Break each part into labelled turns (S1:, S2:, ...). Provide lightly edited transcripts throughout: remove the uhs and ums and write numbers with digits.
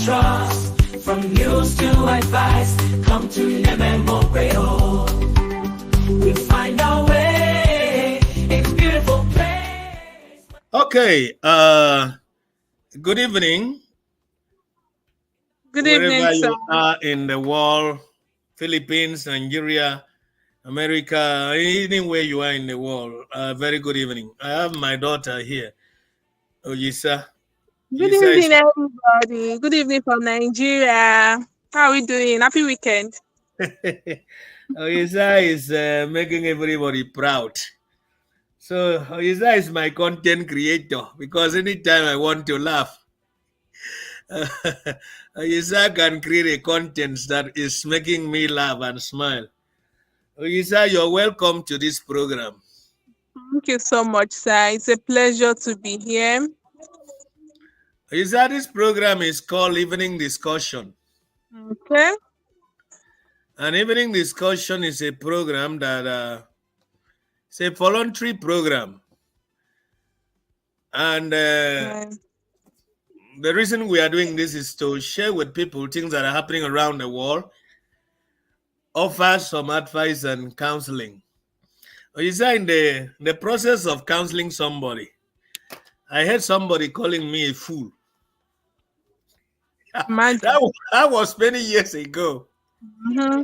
S1: trust. From news to advice, come to Nememoreo. We find our way. It's beautiful place.
S2: Okay. Good evening.
S3: Good evening,
S2: Wherever
S3: sir.
S2: you are in the world, Philippines, Nigeria, America, anywhere you are in the world, very good evening. I have my daughter here, Oyiza.
S3: Good
S2: Oyiza is
S3: evening, everybody. Good evening from Nigeria. How are we doing? Happy weekend.
S2: Oyiza is making everybody proud. So Oyiza is my content creator because anytime I want to laugh, Oyiza can create a content that is making me laugh and smile. Oyiza, you're welcome to this program.
S3: Thank you so much, sir. It's a pleasure to be here.
S2: Oyiza, this program is called Evening Discussion.
S3: Okay.
S2: An evening discussion is a program that it's a voluntary program. And
S3: Right.
S2: the reason we are doing this is to share with people things that are happening around the world, offer some advice and counseling. Oyiza, in the process of counseling somebody, I heard somebody calling me a fool.
S3: Imagine.
S2: that was many years ago.
S3: Mm-hmm.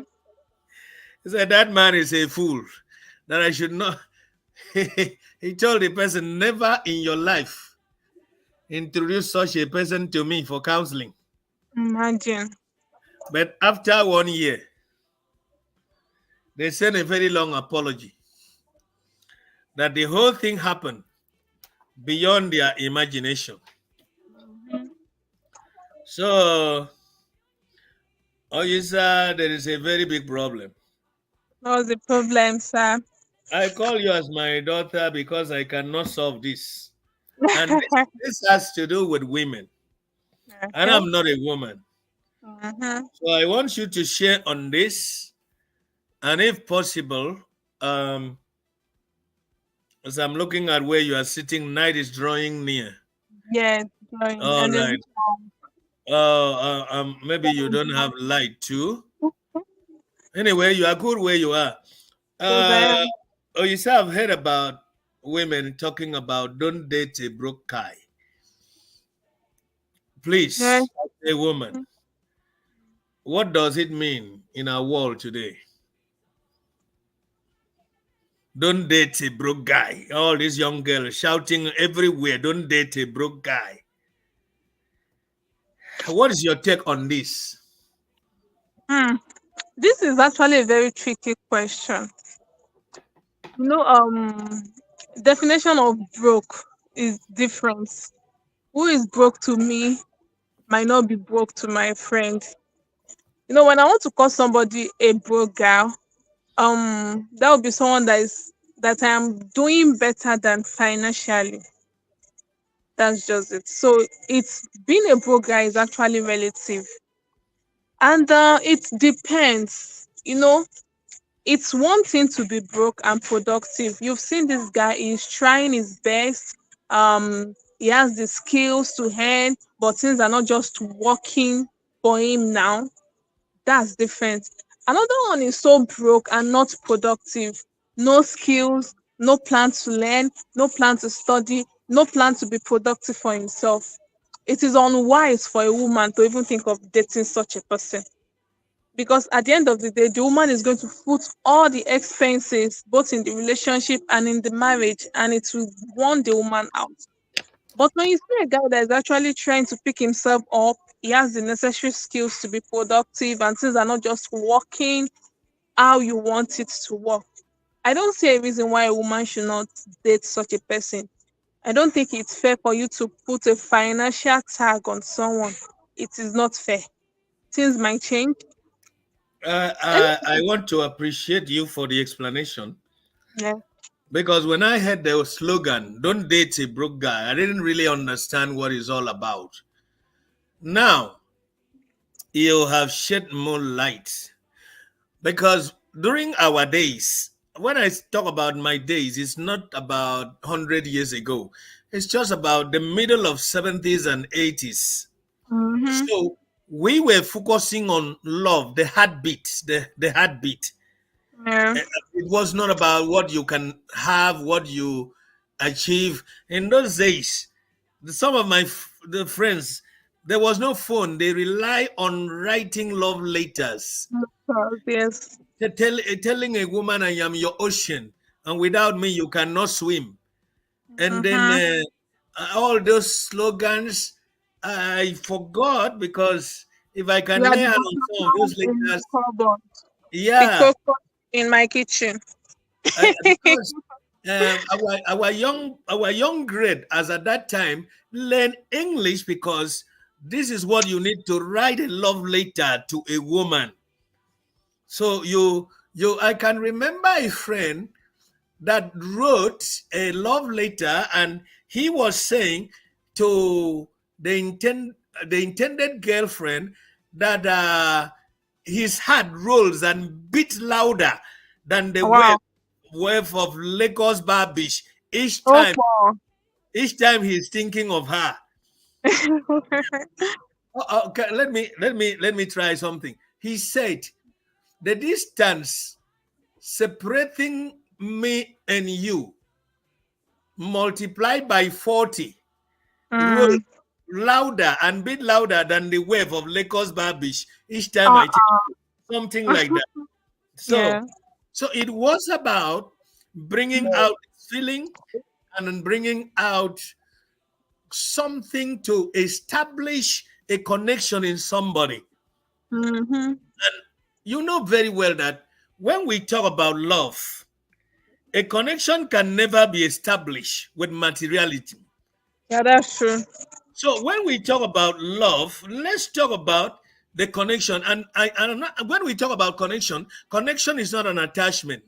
S2: He said that man is a fool, that I should not. He told the person, never in your life introduce such a person to me for counseling.
S3: Imagine.
S2: But after 1 year, they sent a very long apology that the whole thing happened beyond their imagination.
S3: Mm-hmm.
S2: So, Oyiza, there is a very big problem.
S3: That was the problem, sir.
S2: I call you as my daughter because I cannot solve this. And this has to do with women. And
S3: Okay.
S2: I'm not a woman.
S3: Mm-hmm.
S2: So I want you to share on this. And if possible, as I'm looking at where you are sitting, night is drawing near.
S3: Yes, going.
S2: All
S3: And
S2: right. Maybe you don't have light too. Anyway, you are good where you are.
S3: yes, I
S2: Uh,
S3: am.
S2: you say I've heard about women talking about don't date a broke guy.
S3: Yes.
S2: Please, as a woman, what does it mean in our world today? Don't date a broke guy. All these young girls shouting everywhere, don't date a broke guy. What is your take on this?
S3: Hmm. This is actually a very tricky question. You know, definition of broke is different. Who is broke to me might not be broke to my friend. You know, when I want to call somebody a broke girl, that would be someone that I am doing better than financially. That's just it. So it's being a broke guy is actually relative, and it depends. You know, it's one thing to be broke and productive. You've seen this guy, he's trying his best. He has the skills to earn, but things are not just working for him now. That's different. Another one is so broke and not productive. No skills, no plan to learn, no plan to study, no plan to be productive for himself. It is unwise for a woman to even think of dating such a person, because at the end of the day, the woman is going to put all the expenses both in the relationship and in the marriage, and it will burn the woman out. But when you see a guy that is actually trying to pick himself up, he has the necessary skills to be productive, and things are not just working how you want it to work. I don't see a reason why a woman should not date such a person. I don't think it's fair for you to put a financial tag on someone. It is not fair. Things might change. And
S2: I want to appreciate you for the explanation
S3: yeah.
S2: because when I heard the slogan, don't date a broke guy, I didn't really understand what it's all about. Now, you have shed more light because during our days, when I talk about my days, it's not about 100 years ago. It's just about the middle of 70s and 80s.
S3: Mm-hmm.
S2: So we were focusing on love, the heartbeat, the heartbeat.
S3: Yeah.
S2: It was not about what you can have, what you achieve. In those days, some of the friends, there was no phone. They rely on writing love letters,
S3: Yes.
S2: telling a woman, "I am your ocean, and without me, you cannot swim." And then
S3: Mm-hmm.
S2: all those slogans, I forgot because if I
S3: We
S2: can
S3: are
S2: lay
S3: the
S2: hand on some of
S3: butterflies
S2: those
S3: in the
S2: letters,
S3: cupboard. The
S2: yeah,
S3: cocoa in my kitchen.
S2: because our young grade as at that time learn English because this is what you need to write a love letter to a woman. So you I can remember a friend that wrote a love letter, and he was saying to the intended girlfriend that his heart rolls and beats louder than the
S3: Wow.
S2: wave of Lagos Bar Beach each
S3: Oh,
S2: time
S3: wow.
S2: each time he's thinking of her. Okay, let me try something. He said the distance separating me and you multiplied by 40 roll
S3: Mm.
S2: louder and bit louder than the wave of Lagos Bar Beach each time I think
S3: Uh-uh.
S2: something like that. So
S3: Yeah.
S2: so it was about bringing out feeling and then bringing out something to establish a connection in somebody.
S3: Mm-hmm.
S2: You know very well that when we talk about love, a connection can never be established with materiality.
S3: Yeah, that's true.
S2: So when we talk about love, let's talk about the connection. When we talk about connection, connection is not an attachment.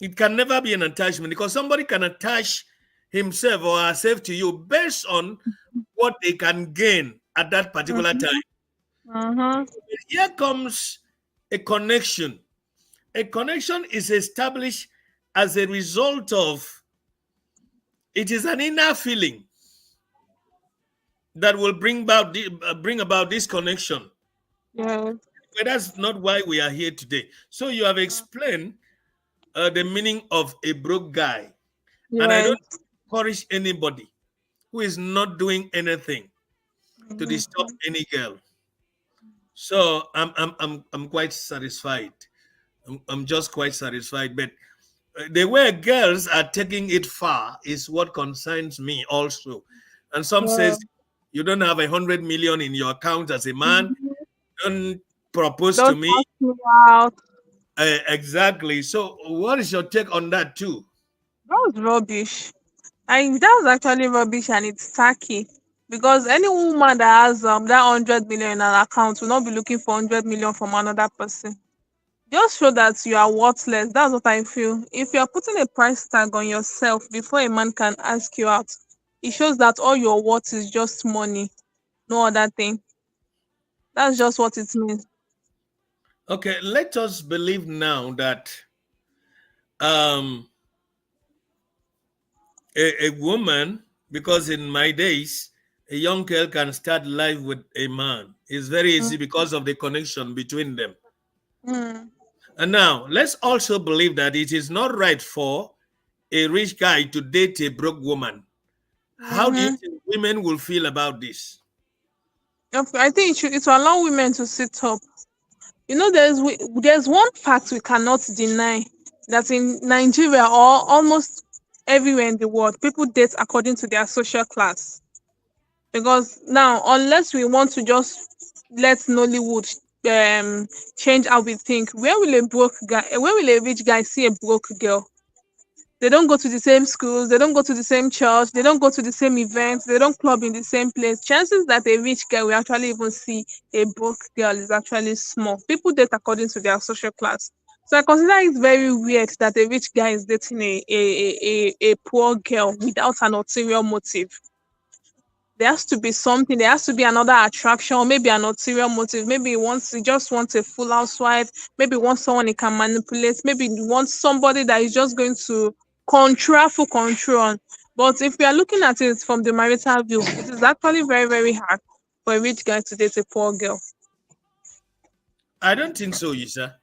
S2: It can never be an attachment because somebody can attach himself or herself to you based on what they can gain at that particular
S3: Mm-hmm.
S2: time.
S3: Mm-hmm.
S2: Here comes a connection. A connection is established as a result of it is an inner feeling that will bring about this connection.
S3: Yeah.
S2: But that's not why we are here today. So you have explained the meaning of a broke guy, and I don't
S3: Yes.
S2: encourage anybody who is not doing anything to disturb
S3: Mm-hmm.
S2: any girl. So I'm quite satisfied. I'm just quite satisfied. But the way girls are taking it far is what concerns me also. And some
S3: Yeah.
S2: says you don't have 100 million in your account as a man.
S3: Mhm.
S2: Don't propose to
S3: Don't
S2: me.
S3: ask me out.
S2: Exactly. So, what is your take on that too?
S3: That was rubbish. That was actually rubbish and it's tacky. Because any woman that has that 100 million in an account will not be looking for 100 million from another person. Just show that you are worthless. That's what I feel. If you are putting a price tag on yourself before a man can ask you out, it shows that all your worth is just money, no other thing. That's just what it means.
S2: Okay, let us believe now that um, a woman, because in my days, a young girl can start life with a man. It's very easy because of the connection between them.
S3: Mm-hmm.
S2: And now, let's also believe that it is not right for a rich guy to date a broke woman. How do you
S3: Mm-hmm.
S2: think women will feel about this?
S3: I think it will allow women to sit up. You know, there's one fact we cannot deny that in Nigeria or almost everywhere in the world, people date according to their social class. Because now, unless we want to just let Nollywood change how we think, where will a rich guy see a broke girl? They don't go to the same schools, they don't go to the same church, they don't go to the same events, they don't club in the same place. Chances that a rich guy will actually even see a broke girl is actually small. People date according to their social class. So I consider it very weird that a rich guy is dating a poor girl without an ulterior motive. There has to be something, there has to be another attraction, or maybe an ulterior motive. Maybe he just wants a full housewife, maybe he wants someone he can manipulate, maybe he wants somebody that is just going to control full control on. But if we are looking at it from the marital view, it is actually very, very hard for a rich guy to date a poor girl.
S2: I don't think so, Isa.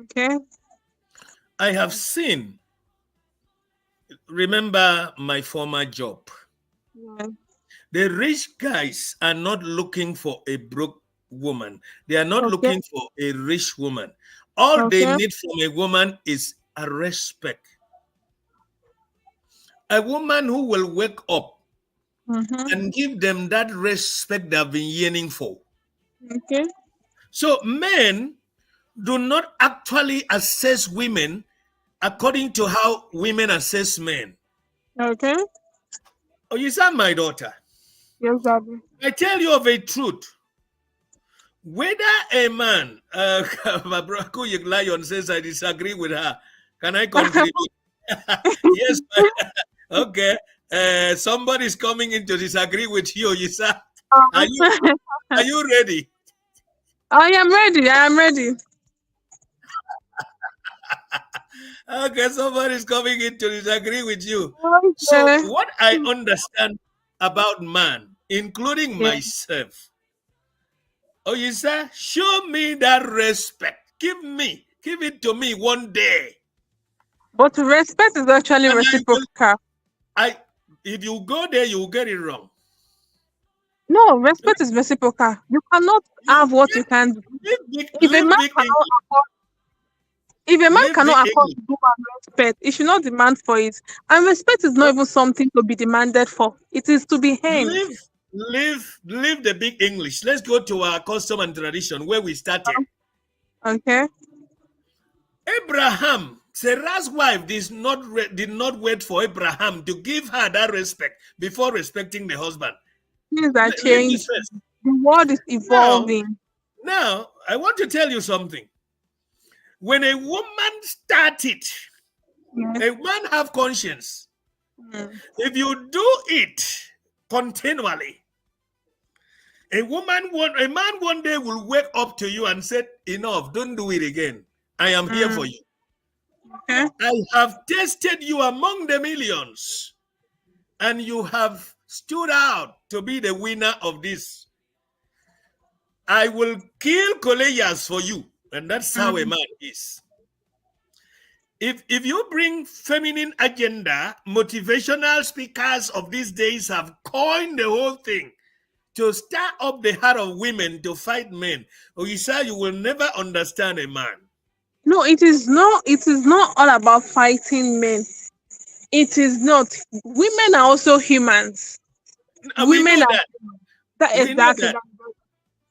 S3: Okay.
S2: I have seen, remember my former job.
S3: Yeah.
S2: The rich guys are not looking for a broke woman. They are not
S3: Okay.
S2: looking for a rich woman. All they
S3: Okay.
S2: need from a woman is a respect. A woman who will wake up
S3: Mm-hmm.
S2: and give them that respect they've been yearning for.
S3: Okay.
S2: So men do not actually assess women according to how women assess men.
S3: Okay.
S2: Oh, you said my daughter.
S3: Yes, Daddy.
S2: I tell you of a truth. Whether a man, my brother Lion says I disagree with her. Can I contribute? Yes, okay. Somebody's coming in to disagree with you. You said, are you
S3: Um,
S2: are you ready?
S3: I am ready. I am ready.
S2: Okay, somebody's coming in to disagree with you. So,
S3: Okay.
S2: what I understand about man, including
S3: Yeah.
S2: myself, oh, you say, show me that respect. Give it to me one day,
S3: But respect is actually
S2: and I will.
S3: reciprocal.
S2: I if you go there, you will get it wrong.
S3: No, respect is reciprocal. You cannot
S2: You
S3: have what you
S2: get
S3: can do. If a
S2: leave
S3: man
S2: big
S3: cannot
S2: English.
S3: afford, if a man
S2: Leave big
S3: cannot afford
S2: English.
S3: to do and respect, he should not demand for it. And respect is not even something to be demanded for. It is to be earned.
S2: Leave the big English. Let's go to our custom and tradition where we started.
S3: Okay.
S2: Abraham, Sarah's wife, did not wait for Abraham to give her that respect before respecting the husband.
S3: Things are
S2: Leave this
S3: changing.
S2: first.
S3: The world is
S2: Now,
S3: evolving.
S2: now, I want to tell you something. When a woman started,
S3: Yes.
S2: a man have conscience.
S3: Mm.
S2: If you do it continually, a man one day will wake up to you and say, "Enough! Don't do it again. I am here for
S3: Mm.
S2: you.
S3: Okay.
S2: I have tested you among the millions, and you have stood out to be the winner of this. I will kill Goliath for you." And that's how a
S3: Mm.
S2: man is. If you bring feminine agenda, motivational speakers of these days have coined the whole thing to stir up the heart of women to fight men. Oyiza, you will never understand a man.
S3: No, it is not. It is not all about fighting men. It is not. Women are also humans.
S2: We
S3: Women
S2: know
S3: are
S2: that.
S3: that
S2: We know
S3: exactly
S2: that.
S3: that.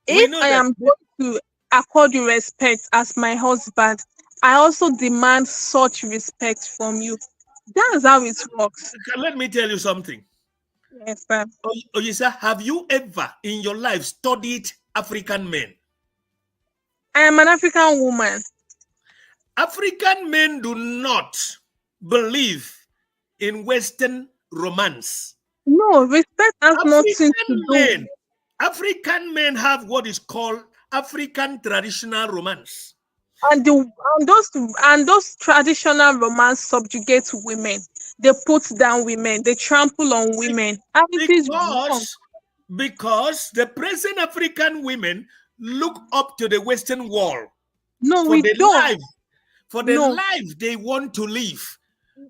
S2: We
S3: If
S2: know
S3: I
S2: that.
S3: am going to accord you respect as my husband, I also demand such respect from you. That's how it works.
S2: Let me tell you something.
S3: Yes, sir.
S2: Oyisa, have you ever in your life studied African men?
S3: I am an African woman.
S2: African men do not believe in Western romance.
S3: No, respect has nothing
S2: African
S3: to do with
S2: men, African men have what is called African traditional romance.
S3: and the and those traditional romance subjugate women. They put down women. They trample on women, and it is wrong.
S2: Because the present African women look up to the Western world
S3: No,
S2: for
S3: we
S2: the
S3: don't.
S2: life,
S3: No,
S2: they want to live,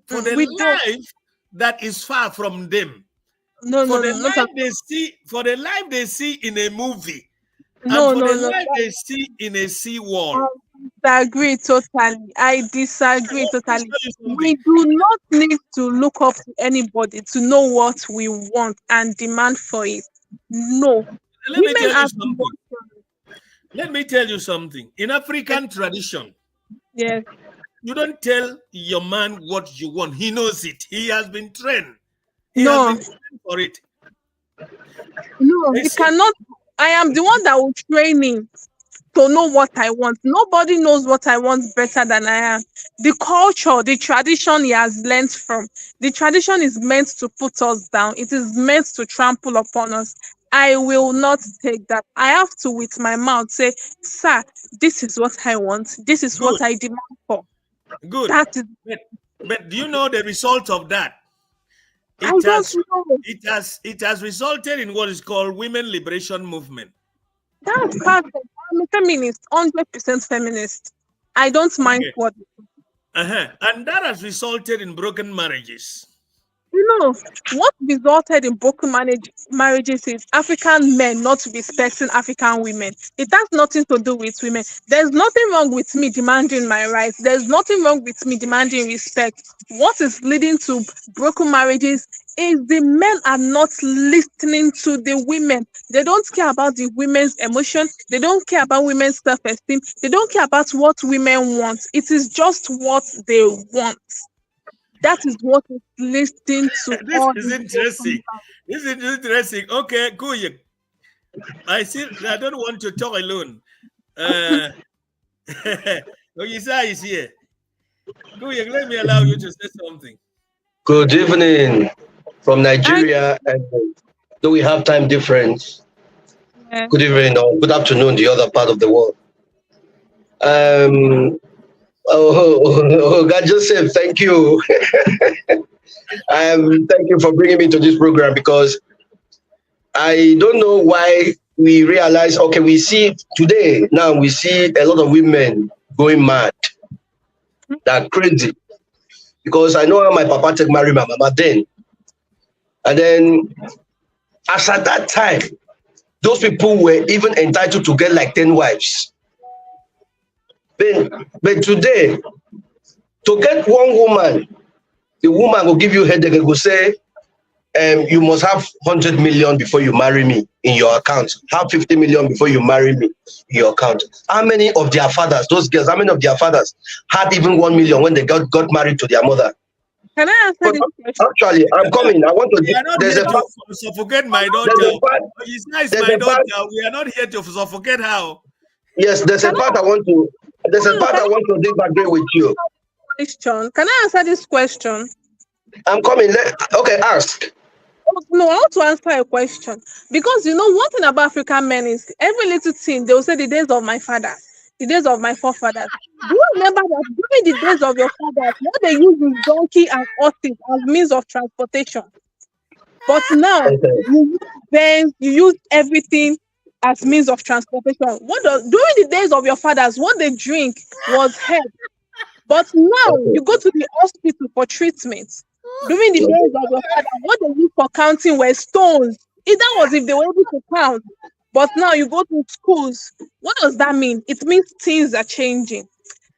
S2: for the
S3: we don't.
S2: life that is far from them,
S3: No,
S2: for
S3: no,
S2: the
S3: no, not at
S2: life they see, in a movie, and
S3: no,
S2: for
S3: no,
S2: the
S3: no.
S2: life they see in a sea wall.
S3: I disagree totally. I disagree
S2: Let me
S3: totally.
S2: tell you
S3: We
S2: something.
S3: do not need to look up to anybody to know what we want and demand for it. No.
S2: Let me
S3: Women
S2: tell you
S3: have
S2: something.
S3: emotions.
S2: Let me tell you something. In African tradition,
S3: Yes.
S2: you don't tell your man what you want. He knows it. He has been trained. He has
S3: No,
S2: been trained for it.
S3: no,
S2: They
S3: you
S2: say,
S3: cannot. I am the one that will train him to know what I want. Nobody knows what I want better than I am. The culture, the tradition he has learnt from, the tradition is meant to put us down. It is meant to trample upon us. I will not take that. I have to, with my mouth, say, "Sir, this is what I want. This is what
S2: good,
S3: I demand for."
S2: good.
S3: That is
S2: But, but do you know the result of that?
S3: I
S2: It
S3: don't
S2: has
S3: know.
S2: it has resulted in what is called women liberation movement.
S3: That's perfect. I'm a feminist, 100% feminist. I don't mind
S2: Okay.
S3: what.
S2: And that has resulted in broken marriages.
S3: You know, what resulted in broken marriages is African men not respecting African women. It has nothing to do with women. There's nothing wrong with me demanding my rights. There's nothing wrong with me demanding respect. What is leading to broken marriages is the men are not listening to the women. They don't care about the women's emotion. They don't care about women's self-esteem. They don't care about what women want. It is just what they want. That is what is leading to
S2: This
S3: all
S2: is
S3: these
S2: interesting.
S3: broken marriages.
S2: This is interesting. Okay, cool. I see. I don't want to talk alone. Oyiza is here. Kuya, let me allow you to say something.
S4: Good evening from
S3: And
S4: Nigeria, and do we have time difference?
S3: yeah,
S4: Good evening or good afternoon, the other part of the world. God Joseph, thank you. Thank you for bringing me to this program because I don't know why we realize. Okay, we see today now we see a lot of women going mad. They're crazy because I know how my papa take marry my mama then, and then as at that time, those people were even entitled to get like 10 wives. But today, to get one woman, the woman will give you headache and will say, you must have 100 million before you marry me in your account. Have 50 million before you marry me in your account. How many of their fathers, those girls, how many of their fathers had even 1 million when they got married to their mother?
S3: can I answer
S4: But
S3: this question?
S4: actually, I'm coming. I want to.
S2: We are not
S4: There's
S2: here
S4: a
S2: to
S4: part.
S2: suffocate my
S4: There's
S2: daughter.
S4: a part.
S2: Oyiza is
S4: There's
S2: my
S4: a part.
S2: daughter. We are not here to suffocate her.
S4: Yes, there's a
S3: Can
S4: part I want to. There's a part
S3: can
S4: I want to disagree with you.
S3: question? Can I answer this question?
S4: I'm coming. Okay, ask.
S3: Oh, no, I want to answer a question because you know one thing about African men is every little thing they will say the days of my father, the days of my forefathers. Do you remember that during the days of your fathers, what they use is donkey and horses as means of transportation? But now
S4: Okay.
S3: you use vans, you use everything as means of transportation. During the days of your fathers, what they drink was herb. But now
S4: Okay.
S3: you go to the hospital for treatment. During the days of your father, what they used for counting were stones. That was if they were able to count. But now you go to schools. What does that mean? It means things are changing.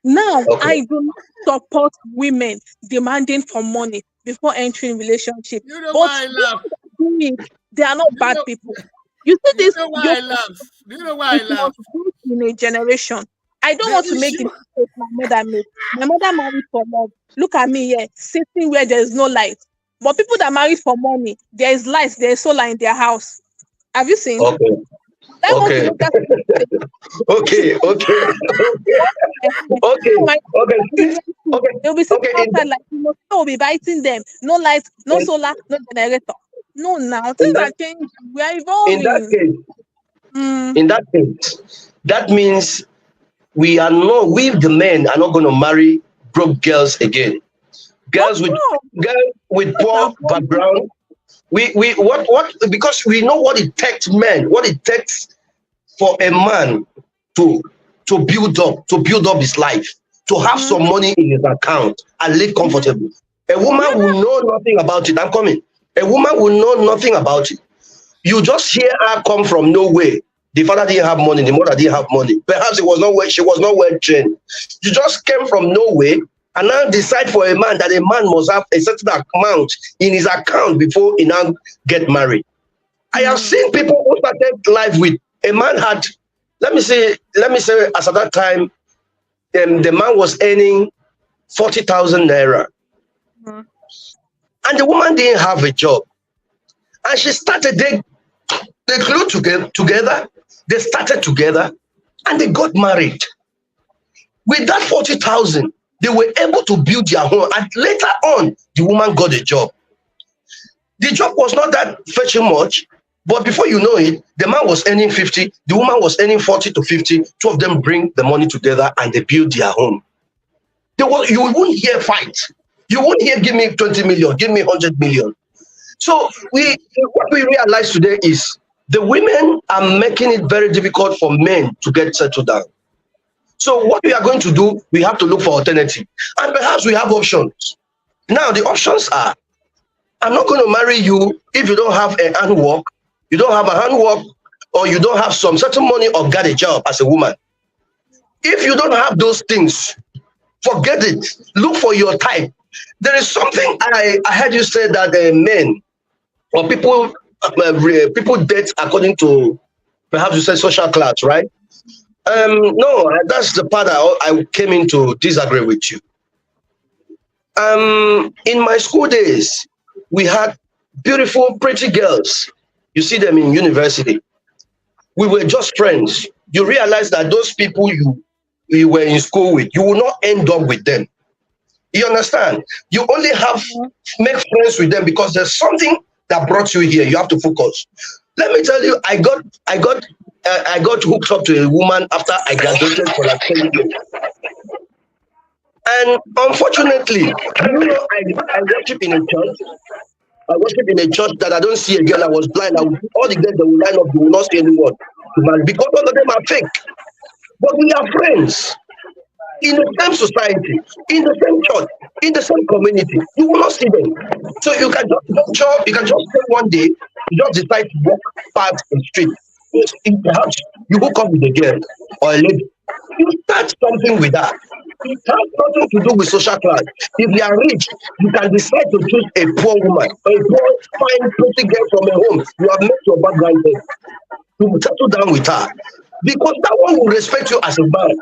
S3: Now,
S4: Okay.
S3: I do not support women demanding for money before entering relationship.
S2: You know
S3: But
S2: why I
S3: people
S2: laugh?
S3: that do it, they are not
S2: You
S3: bad
S2: know,
S3: people. You see
S2: you
S3: this
S2: know why
S3: yoke,
S2: I laugh? Do you know why I
S3: it
S2: laugh?
S3: was built in a generation. I don't
S2: The
S3: want to make the
S2: issue.
S3: mistake my mother made. My mother married for love. Look at me here, sitting where there is no light. But people that marry for money, there is light, there is solar in their house. Have you seen?
S4: Okay.
S3: I want to
S4: Okay.
S3: make that mistake.
S4: Okay. Okay. Okay.
S3: So my
S4: Okay. Okay.
S3: they'll be sitting
S4: Okay.
S3: outside like people will be biting them. No light, no
S4: In,
S3: solar, no generator. No, now
S4: in
S3: things
S4: that
S3: are changing. We are
S4: in that
S3: evolving.
S4: case,
S3: Mm.
S4: in that case, that means we the men are not going to marry broke girls again.
S3: Of
S4: Girls with
S3: course,
S4: girls with
S3: those are
S4: poor
S3: both
S4: background. We what because we know what it takes what it takes for a man to build up his life, to have some
S3: mhm.
S4: money in his account and live
S3: Mhm.
S4: comfortably. A woman
S3: Yeah,
S4: will know nothing about it. I'm coming. A woman will know nothing about it. You just hear her come from nowhere. The father didn't have money, the mother didn't have money. Perhaps she was not well trained. You just came from nowhere and now decide for a man that a man must have a certain amount in his account before he now get married. I have
S3: mm.
S4: seen people who started life with a man had, let me say, as at that time, the man was earning 40,000 naira,
S3: Mm.
S4: and the woman didn't have a job, and she started. They grew together. They started together, and they got married. With that 40,000, they were able to build their home, and later on, the woman got a job. The job was not that fetching much, but before you know it, the man was earning 50, the woman was earning 40 to 50. Two of them bring the money together and they build their home. You won't hear fight. You won't hear give me 20 million, give me 100 million. So what we realize today is the women are making it very difficult for men to get settled down. So what we are going to do, we have to look for alternative, and perhaps we have options. Now the options are: I'm not going to marry you if you don't have a handwork, you don't have a handwork, or you don't have some certain money or get a job as a woman. If you don't have those things, forget it. Look for your type. There is something I heard you say that men or people date according to, perhaps you said, social class, right? No, that's the part I came in to disagree with you. In my school days, we had beautiful, pretty girls. You see them in university. We were just friends. You realize that those people you were in school with, you will not end up with them. You understand? You only have make friends with them because there's something that brought you here. You have to focus. Let me tell you, I got hooked up to a woman after I graduated for like 10 years. And unfortunately, I worship in a church. I worship in a church that I don't see a girl. I was blind. All the girls that will line up, they will not see anyone to marry because all of them are fake. But we are friends in the same society, in the same church, in the same community. You will not see them. So you can just venture, you can just say one day, you just decide to walk past the street. Perhaps you hook up with a girl or a lady. You start something with that. It has nothing to do with social class. If you are rich, you can decide to choose a poor woman, a poor, fine, pretty girl from a home. You have met your background there. You will settle down with her. Because that one will respect you as a man.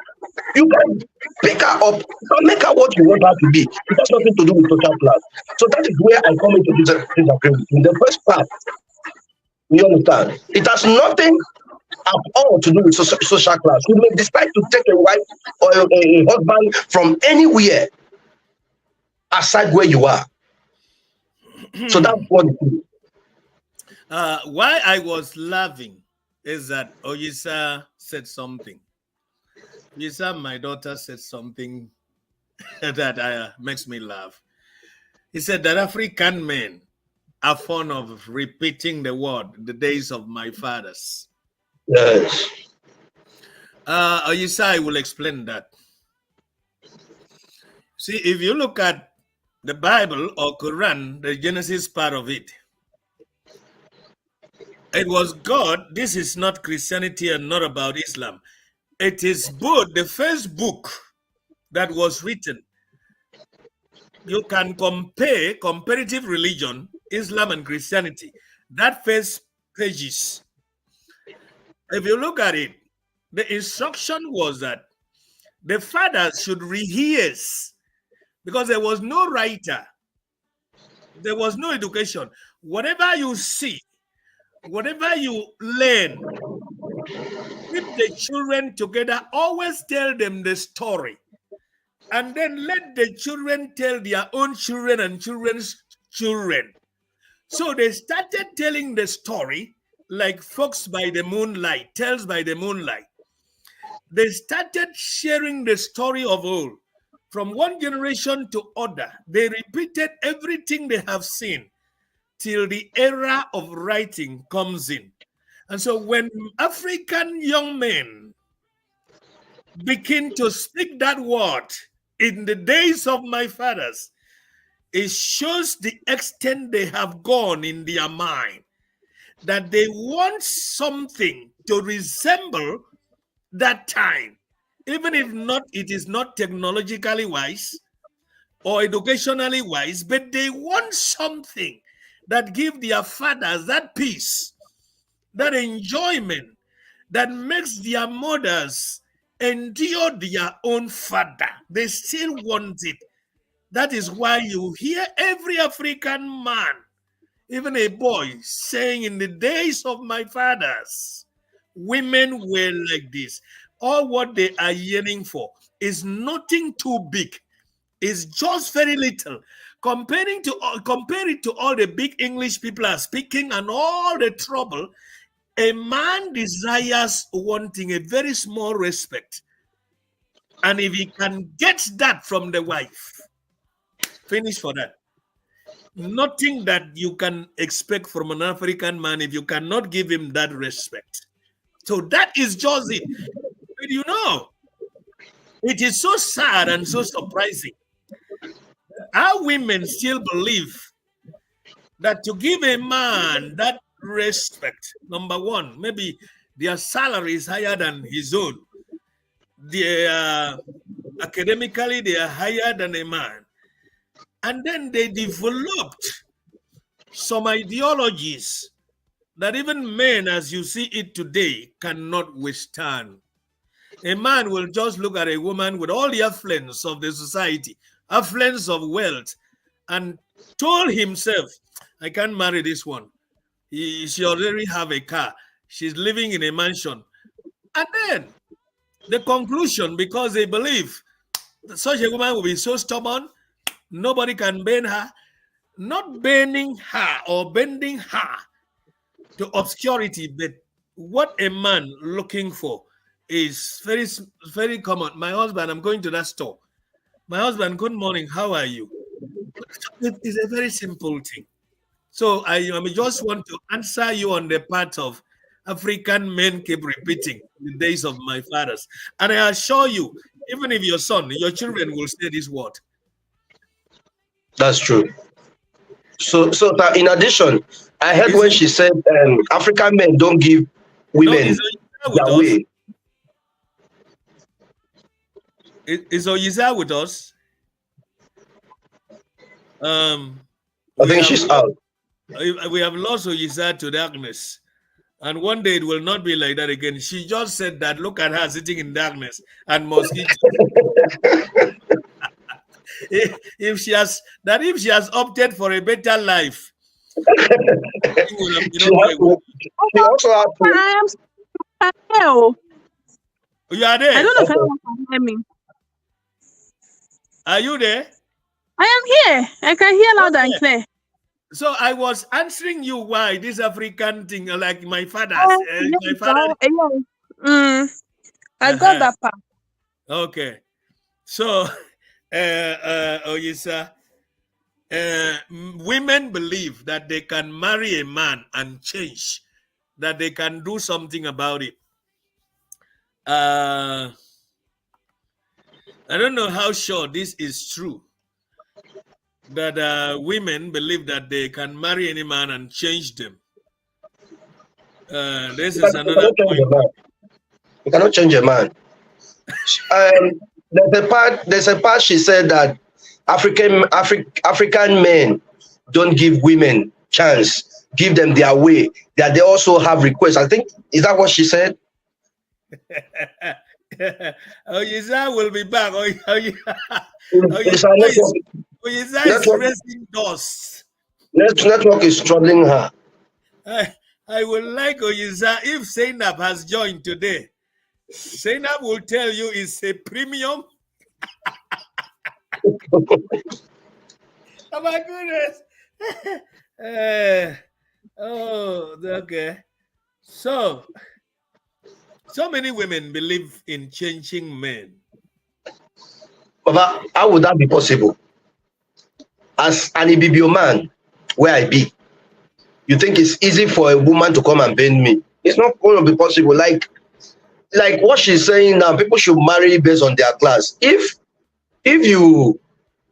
S4: You can pick her up and make her what you want her to be. It has nothing to do with social class. So that is where I come into this agreement. In the first part, you understand? It has nothing at all to do with social class. You may decide to take a wife or a husband from anywhere aside where you are. So that's what it is.
S2: Why I was laughing is that Oyiza said something. Oyiza, my daughter, said something that makes me laugh. He said that African men are fond of repeating the word, the days of my fathers.
S4: Yes.
S2: Oyiza, I will explain that. See, if you look at the Bible or Quran, the Genesis part of it, it was God. This is not Christianity and not about Islam. It is both the first book that was written. You can compare comparative religion, Islam and Christianity. That first pages. If you look at it, the instruction was that the fathers should rehearse because there was no writer. There was no education. Whatever you see, whatever you learn, keep the children together, always tell them the story. And then let the children tell their own children and children's children. So they started telling the story like Fox by the Moonlight, Tales by the Moonlight. They started sharing the story of old. From one generation to other, they repeated everything they have seen till the era of writing comes in. And so when African young men begin to speak that word in the days of my fathers, it shows the extent they have gone in their mind, that they want something to resemble that time, even if not, it is not technologically wise or educationally wise, but they want something that give their fathers that peace, that enjoyment, that makes their mothers endure their own father. They still want it. That is why you hear every African man, even a boy, saying, in the days of my fathers, women were like this. All what they are yearning for is nothing too big. It's just very little. Compare it to all the big English people are speaking and all the trouble. A man desires wanting a very small respect. And if he can get that from the wife, finish for that. Nothing that you can expect from an African man if you cannot give him that respect. So that is just it. But you know, it is so sad and so surprising. Our women still believe that to give a man that respect, number one, maybe their salary is higher than his own. Academically, they are higher than a man. And then they developed some ideologies that even men, as you see it today, cannot withstand. A man will just look at a woman with all the affluence of the society, affluence of wealth, and told himself, I can't marry this one. She already have a car. She's living in a mansion. And then the conclusion, because they believe that such a woman will be so stubborn, nobody can bend her, not bending her or bending her to obscurity, but what a man looking for is very, very common. My husband, I'm going to that store. My husband, good morning, how are you? It's a very simple thing. So I just want to answer you on the part of African men keep repeating the days of my fathers. And I assure you, even if your son, your children will say this word.
S4: That's true. So in addition, I heard when she said African men don't give women their way.
S2: Is Oyiza with us?
S4: I think she's out.
S2: We have lost Oyiza to darkness. And one day it will not be like that again. She just said that, look at her sitting in darkness and mosquitoes. if she has opted for a better life,
S4: she also has to.
S2: You are there?
S3: I don't know if anyone can hear me.
S2: Are you there?
S3: I am here. I can hear loud and clear.
S2: So I was answering you why this African thing, like my father's.
S3: I got that part.
S2: Okay. So, Oyiza, women believe that they can marry a man and change, that they can do something about it. I don't know how sure this is true, that women believe that they can marry any man and change them. This is another point.
S4: You cannot change a man. There's a part she said that African men don't give women chance, give them their way, that they also have requests. I think, is that what she said?
S2: Oyiza will be back. Oyiza is raising dust.
S4: Network is troubling her.
S2: I would like Oyiza, if Zainab has joined today, Zainab will tell you it's a premium. Oh my goodness. Okay. So many women believe in changing men.
S4: But how would that be possible? As an Ibibio man, where I be, you think it's easy for a woman to come and bend me? It's not going to be possible. Like what she's saying now, people should marry based on their class. If you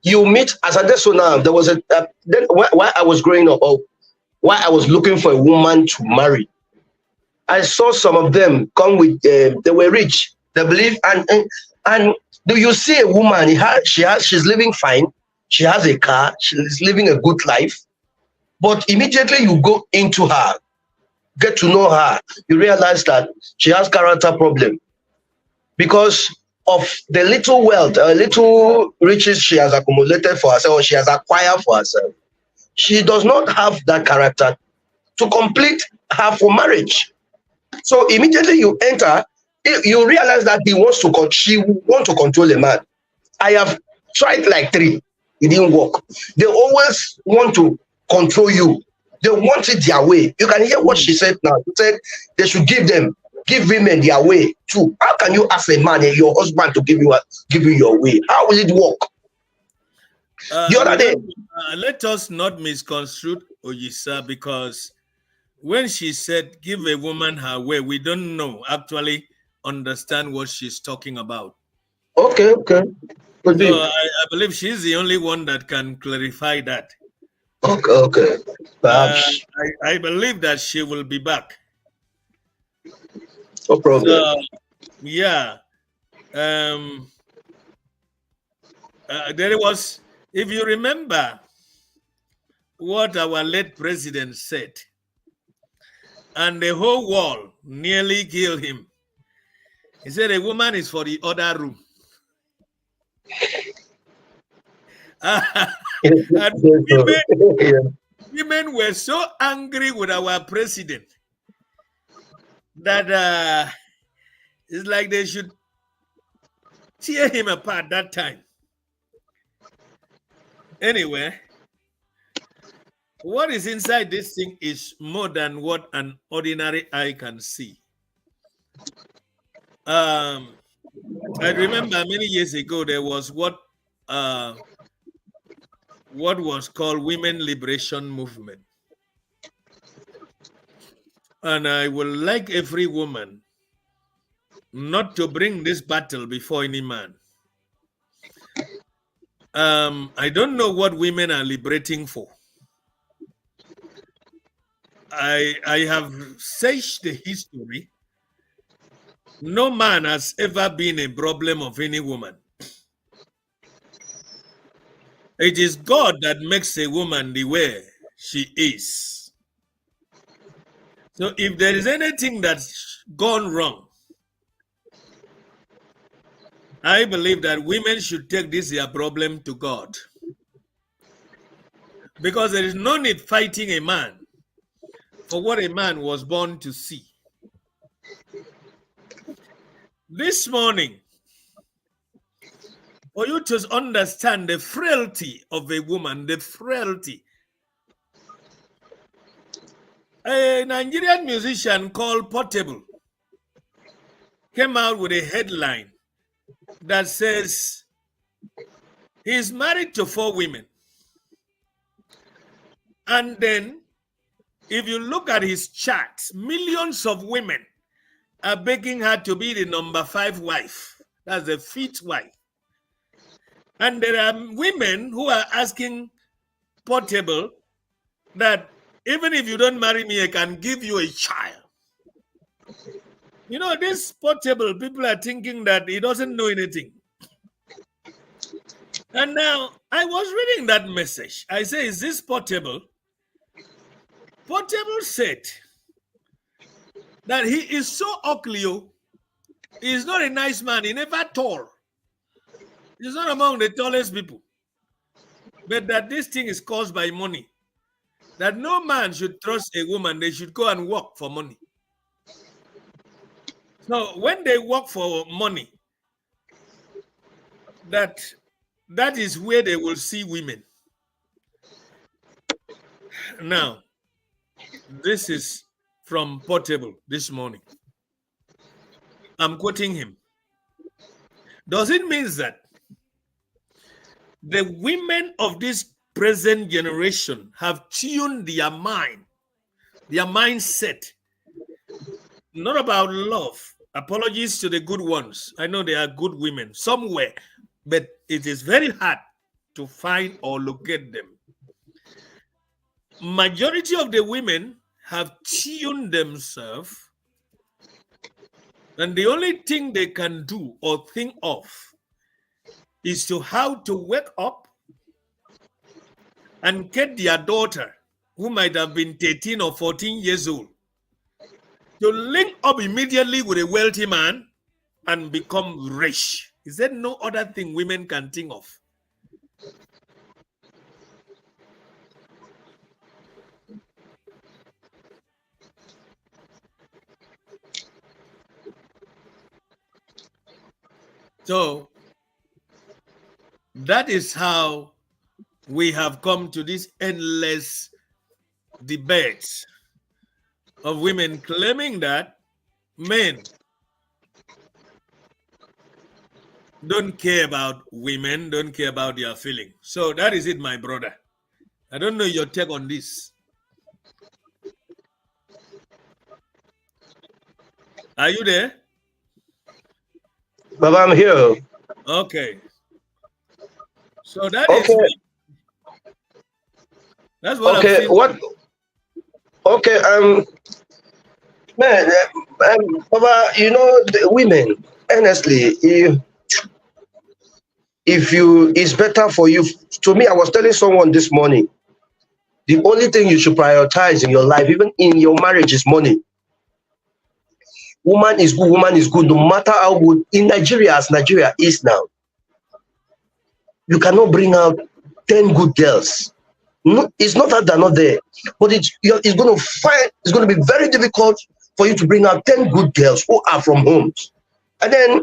S4: meet, as I so now, there was then while I was growing up, or while I was looking for a woman to marry, I saw some of them come with, they were rich, they believe, and do you see a woman, she's living fine, she has a car, she's living a good life, but immediately you go into her, get to know her, you realize that she has character problem because of the little wealth, little riches she has accumulated for herself, or she has acquired for herself. She does not have that character to complete her for marriage. So immediately you enter, you realize that she wants to control a man. I have tried like 3, it didn't work. They always want to control you. They want it their way. You can hear what she said now. She said they should give women their way too. How can you ask a man, your husband, to give you your way? How will it work? The other day,
S2: Let us not misconstrue Oyiza, because when she said give a woman her way, we don't know actually understand what she's talking about.
S4: okay,
S2: So
S4: proceed.
S2: I believe she's the only one that can clarify that.
S4: Okay. Perhaps
S2: I believe that she will be back.
S4: no problem.
S2: So yeah, there was, if you remember what our late president said, and the whole world nearly killed him. He said a woman is for the other room. And women were so angry with our president that it's like they should tear him apart that time. Anyway, what is inside this thing is more than what an ordinary eye can see. I remember many years ago there was what was called Women Liberation Movement. And I would like every woman not to bring this battle before any man. I don't know what women are liberating for. I have searched the history. No man has ever been a problem of any woman. It is God that makes a woman the way she is. So if there is anything that's gone wrong, I believe that women should take this their problem to God. Because there is no need fighting a man for what a man was born to see. This morning, for you to understand the frailty of a woman, the frailty. A Nigerian musician called Portable came out with a headline that says he's married to 4 women. And then, if you look at his charts, millions of women are begging her to be the number 5 wife. That's the 5th wife. And there are women who are asking Portable that even if you don't marry me, I can give you a child. You know, this Portable, people are thinking that he doesn't know anything. And now, I was reading that message. I say, is this Portable? Portable said that he is so ugly. He's not a nice man. He never tall. He's not among the tallest people. But that this thing is caused by money. That no man should trust a woman. They should go and work for money. So when they work for money, that is where they will see women. Now, this is from Portable this morning. I'm quoting him. Does it mean that the women of this present generation have tuned their mind, their mindset, not about love? Apologies to the good ones. I know they are good women somewhere, but it is very hard to find or locate them. Majority of the women have tuned themselves, and the only thing they can do or think of is to how to wake up and get their daughter, who might have been 13 or 14 years old, to link up immediately with a wealthy man and become rich. Is there no other thing women can think of? So that is how we have come to this endless debates of women claiming that men don't care about women, don't care about their feeling. So that is it, my brother. I don't know your take on this. Are you there?
S4: Baba, I'm here.
S2: Okay. So that is
S4: Okay,
S2: me. That's what I'm
S4: okay.
S2: seeing.
S4: What? Okay, man, Baba, the women. Honestly, if you, it's better for you. To me, I was telling someone this morning. The only thing you should prioritize in your life, even in your marriage, is money. Woman is good, woman is good, no matter how good. In Nigeria, as Nigeria is now, you cannot bring out 10 good girls. No, it's not that they're not there, but it's going to it's going to be very difficult for you to bring out 10 good girls who are from homes. And then,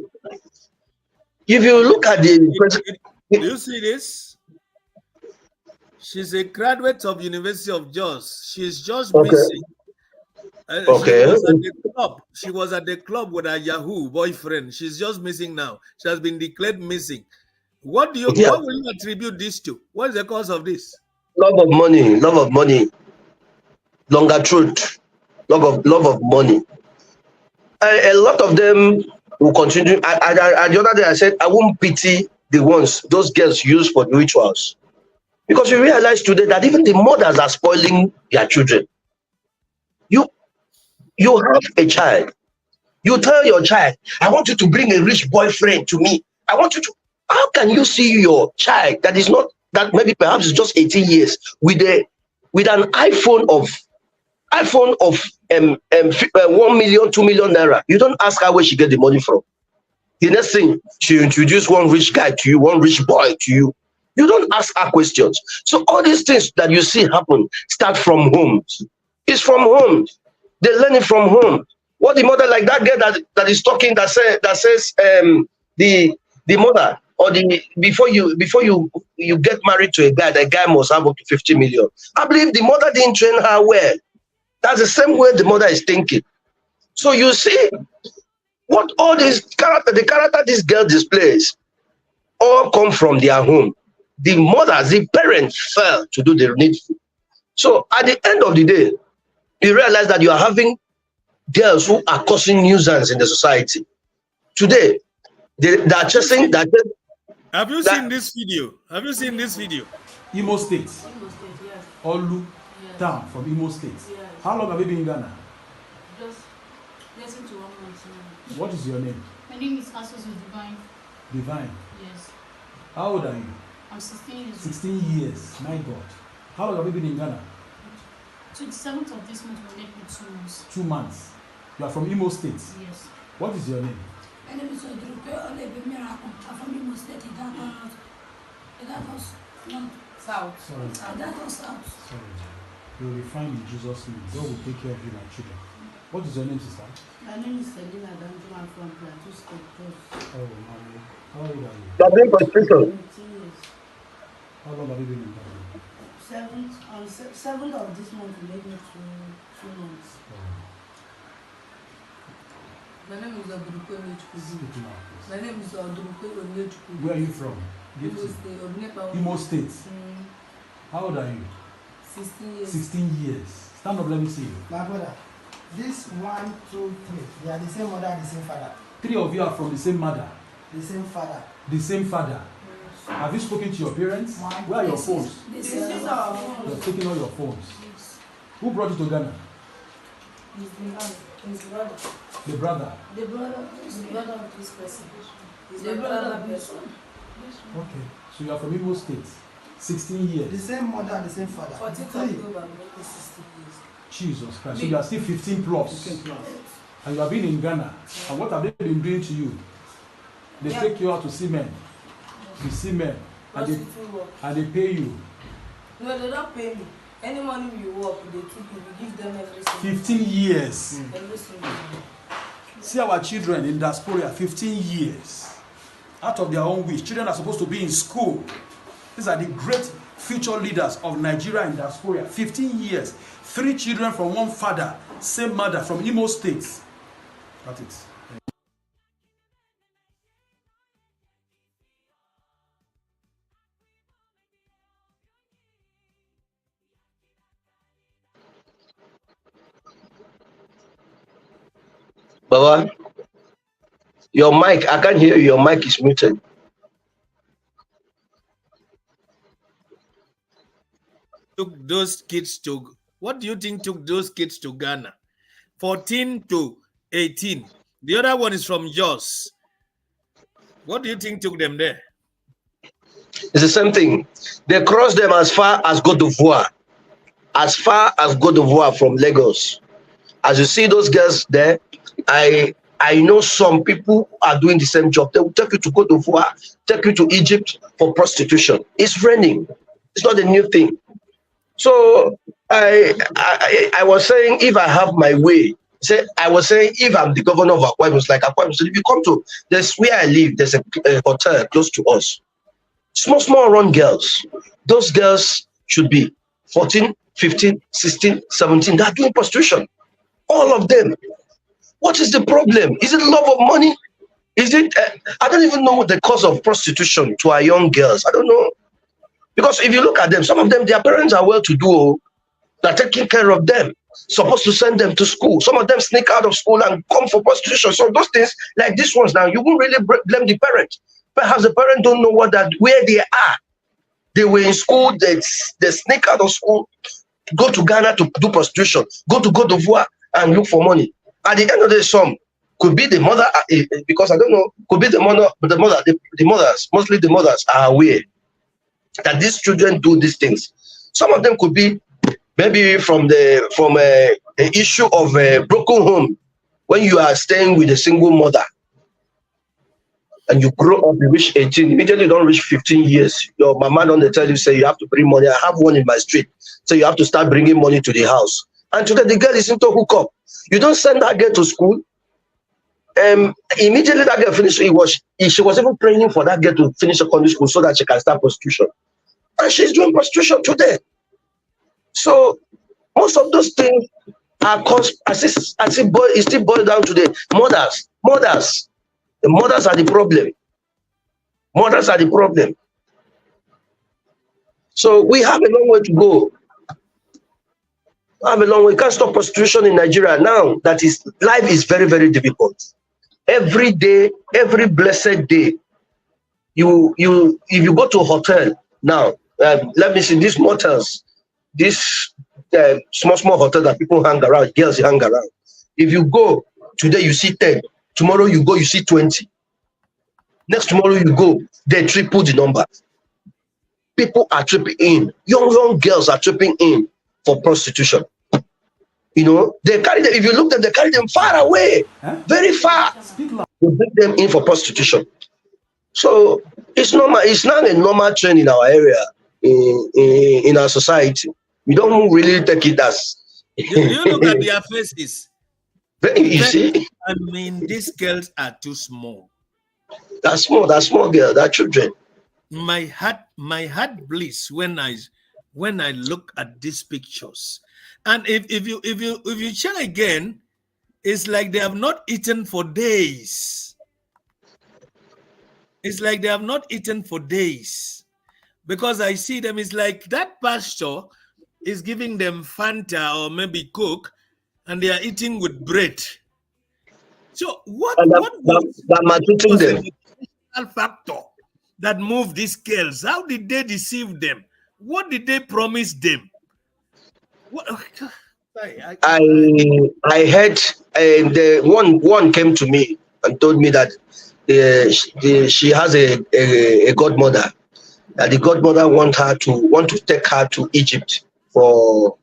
S4: if you look at
S2: Do you see this? She's a graduate of University of Jos. She's just missing.
S4: okay,
S2: She
S4: okay,
S2: was at the club. She was at the club with her Yahoo boyfriend. She's just missing now. She has been declared missing. What
S4: yeah,
S2: will you attribute this to? What is the cause of this?
S4: love of money, longer truth, love of money. A lot of them will continue. The other day, I said I won't pity those girls use for the rituals, because you realize today that even the mothers are spoiling their children. You you have a child. You tell your child, I want you to bring a rich boyfriend to me. I want you to. How can you see your child that is not, that maybe perhaps is just 18 years with an iPhone of 1 million, 2 million naira? You don't ask her where she get the money from. The next thing, she introduce one rich guy to you, one rich boy to you. You don't ask her questions. So all these things that you see happen start from homes. It's from homes. They learn it from home. What the mother, like that girl that is talking, that says the mother, or the before you get married to a guy, the guy must have up to 50 million. I believe the mother didn't train her well. That's the same way the mother is thinking. So you see what all this character, the character this girl displays, all come from their home. The mothers, the parents fail to do the needful. So at the end of the day, you realize that you are having girls who are causing nuisance in the society. Today, they are chasing that.
S2: Have you seen this video? Have you seen this video?
S5: Imo State,
S6: Imo State, yes.
S5: Olu
S6: Yes.
S5: town from Imo State.
S6: Yes.
S5: How long have you been in Ghana?
S6: Just listen to 1 month now.
S5: What is your name?
S6: My name is Asos Divine.
S5: Divine.
S6: Yes.
S5: How old are you?
S6: I'm 16 years old.
S5: 16 years. My God. How long have you been in Ghana?
S6: 27th of this month will make me 2 months.
S5: 2 months. You are from Imo State.
S6: Yes.
S5: What is your name?
S7: My name is Odruke Olebimiraku. I'm from Imo State. That was not
S6: South.
S5: Sorry.
S7: that was south.
S5: Sorry. You will be fine in Jesus' name. God will take care of you, my children. What is your name, sister?
S6: My name is Selina Danjo. I'm from Plateau State.
S5: Oh, mommy. How old are you?
S4: They're doing prostitution.
S6: 17 years.
S5: How long have you been in Ghana?
S6: 7th of this month will make me 2 months.
S5: Oh.
S6: My name is Odruke Onyechukwudu.
S5: Speak now, please.
S6: My name is Odruke Onyechukwudu.
S5: Where are you from? Give
S6: Imo
S5: to-
S6: State. Odunepa.
S5: Imo State.
S6: Mm,
S5: How old are you?
S6: 16 years.
S5: 16 years. Stand up, let me see you.
S8: My brother, this 1, 2, 3, they are the same mother, the same father.
S5: 3 of you are from the same mother,
S8: The same father.
S5: the same father. Have you spoken to your parents? Where are your phones?
S7: This
S6: This is our
S5: You're
S6: home.
S5: taking all your phones. Who brought you to Ghana?
S6: He's the man. His brother.
S5: The brother.
S6: The brother of this person. He's the brother of this one.
S5: Okay. So you are from Imo State. 16
S8: The
S5: years.
S8: same mother, the same father.
S6: 14th
S8: Three.
S6: October, making 16 years.
S5: Jesus Christ. So you are still 15 plus. And you have been in Ghana. And what have they been doing to you? They
S6: Yeah.
S5: take you out to see men. You see men.
S6: Prostitute work.
S5: And they pay you.
S6: No, they don't pay me. Any money we work, they took it. We give them everything.
S5: 15 years.
S6: Everything.
S5: See our children in diaspora, 15 years. Out of their own wish. Children are supposed to be in school. These are the great future leaders of Nigeria in diaspora. 15 years. 3 children from one father, same mother, from Imo State. That's it.
S4: Baba, your mic, I can't hear you. Your mic is muted.
S2: Took those kids to, what do you think took those kids to Ghana? 14 to 18. The other one is from Jos. What do you think took them there?
S4: It's the same thing. They crossed them as far as Côte d'Ivoire. As far as Côte d'Ivoire from Lagos. As you see those girls there, I know some people are doing the same job. They will take you to Côte d'Ivoire, take you to Egypt for prostitution. It's raining. It's not a new thing. So I was saying, if I have my way, I was saying, if I'm the governor of Akwa Ibom, like Akwa Ibom, so if you come to this where I live, there's a hotel close to us. Small run girls. Those girls should be 14, 15, 16, 17. They're doing prostitution. All of them. What is the problem? Is it love of money? Is it? I don't even know what the cause of prostitution to our young girls. I don't know. Because if you look at them, some of them, their parents are well-to-do. They're taking care of them. Supposed to send them to school. Some of them sneak out of school and come for prostitution. So those things, like these ones now, you won't really blame the parent. Perhaps the parent don't know where they are. They were in school, they sneak out of school, go to Ghana to do prostitution, go to Côte d'Ivoire and look for money. At the end of the day, some could be the mother, because I don't know, could be the mother, but the mothers, mostly the mothers are aware that these children do these things. Some of them could be maybe from a issue of a broken home. When you are staying with a single mother and you grow up, you reach 18, immediately you don't reach 15 years. Your mama don't tell you, say you have to bring money. I have one in my street. So you have to start bringing money to the house. And today the girl is into hookup. You don't send that girl to school. Immediately that girl finished, she was even praying for that girl to finish secondary school so that she can start prostitution. And she's doing prostitution today. So most of those things are caused, it still boils down to the mothers. The mothers are the problem. Mothers are the problem. So we have a long way to go. We can't stop prostitution in Nigeria now. Life is very, very difficult. Every day, every blessed day, if you go to a hotel now, let me see, these motels, these small hotels that people hang around, girls hang around. If you go today, you see 10. Tomorrow you go, you see 20. Next tomorrow you go, they triple the number. People are tripping in. Young girls are tripping in for prostitution. You know, they carry them, if you look at them, they carry them far away, very far. They bring them in for prostitution. So it's normal. It's not a normal trend in our area, in our society. We don't really take it as.
S2: You look at their faces.
S4: You see?
S2: I mean, these girls are too small.
S4: That's small girl, that children.
S2: My heart bleeds when I look at these pictures. And if you check again, it's like they have not eaten for days. It's like they have not eaten for days. Because I see them, it's like that pastor is giving them Fanta or maybe Coke, and they are eating with bread. So what was the factor that moved these girls? How did they deceive them? What did they promise them?
S4: I heard the one came to me and told me that she has a godmother. That the godmother want to take her to Egypt to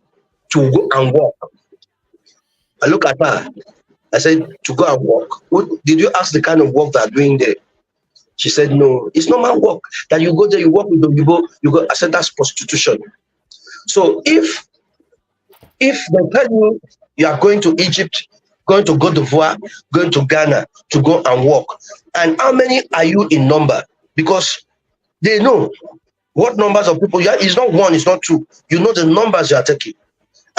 S4: go and work. I look at her. I said, to go and work. Did you ask the kind of work they're doing there? She said, no, it's normal work. That you go there, you work with them, you go. I said, that's prostitution. So if they tell you are going to Egypt, going to Côte d'Ivoire, going to Ghana to go and work, and how many are you in number? Because they know what numbers of people. It's not one, it's not two. You know the numbers you are taking.